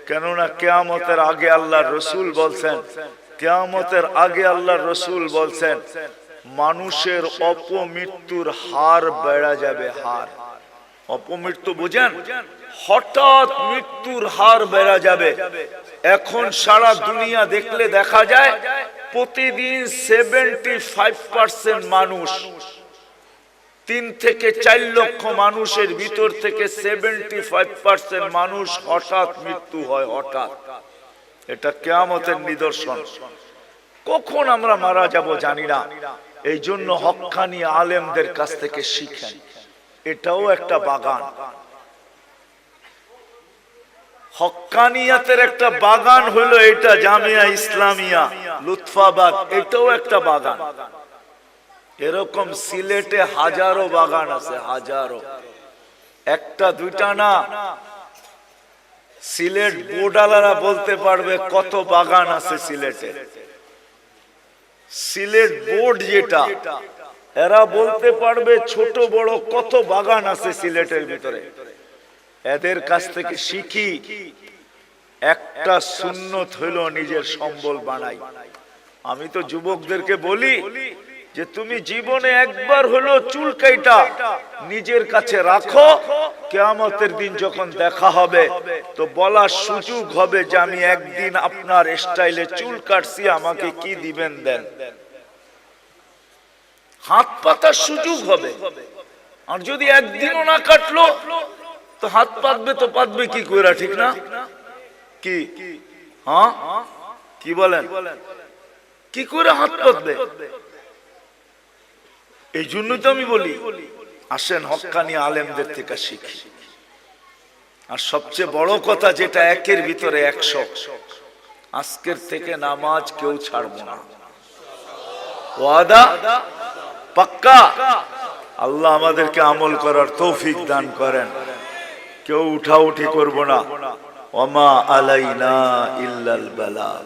কেননা কিয়ামতের আগে আল্লাহর রাসূল বলছেন, কিয়ামতের আগে আল্লাহর রাসূল বলছেন মানুষের অপমৃত্যুর হার বেড়ে যাবে। হার, অপমৃত্যু বুঝেন? হঠাৎ মৃত্যুর হার বেড়ে যাবে। এখন সারা দুনিয়া দেখলে দেখা যায় প্রতিদিন 75% মানুষ, 3 থেকে 4 লক্ষ মানুষের ভিতর থেকে 75% মানুষ হঠাৎ মৃত্যু হয়। হঠাৎ, এটা কিয়ামতের নিদর্শন। কখন আমরা মারা যাব জানি না। এই জন্য হক্কানি আলেমদের কাছ থেকে শিখেন। এটাও একটা বাগান, হক্কানিয়াতের একটা বাগান হলো এটা। জামিয়া ইসলামিয়া লুৎফাবাদ, এটাও একটা বাগান। এরকম সিলেটে হাজারো বাগান আছে, হাজারো, একটা দুইটা না। সিলেট বোর্ডালারা বলতে পারবে কত বাগান আছে সিলেটে। সিলেট বোর্ড যেটা, এরা বলতে পারবে ছোট বড় কত বাগান আছে সিলেটের ভিতরে। এদের কাছ থেকে শিখি। একটা সুন্নত হইল নিজের সম্বল বানাই। আমি তো যুবকদেরকে বলি যে তুমি জীবনে একবার হলো চুল কাইটা নিজের কাছে রাখো, কিয়ামতের দিন যখন দেখা হবে তো বলার সুযোগ হবে যে আমি একদিন আপনার স্টাইলে চুল কাটছি, আমাকে কি দিবেন দেন। হাত পাতার সুযোগ হবে। আর যদি একদিনও না কাটলো তো হাত পাতবে তো পাতবে কি কইরা, ঠিক না? কি হ্যাঁ, কি বলেন? কি করে হাত পাতবে? এই জন্যই তো আমি বলি আসেন হক্কানি আলেমদের থেকে শিখি। আর সবচেয়ে বড় কথা যেটা একের ভিতরে 100, আজকের থেকে নামাজ কেউ ছাড়বো না, ওয়াদা পাক্কা। আল্লাহ আমাদেরকে আমল করার তৌফিক দান করেন। কেউ উঠাউঠি করবো না। ওমা আলাইনা ইল্লাল বালাগ।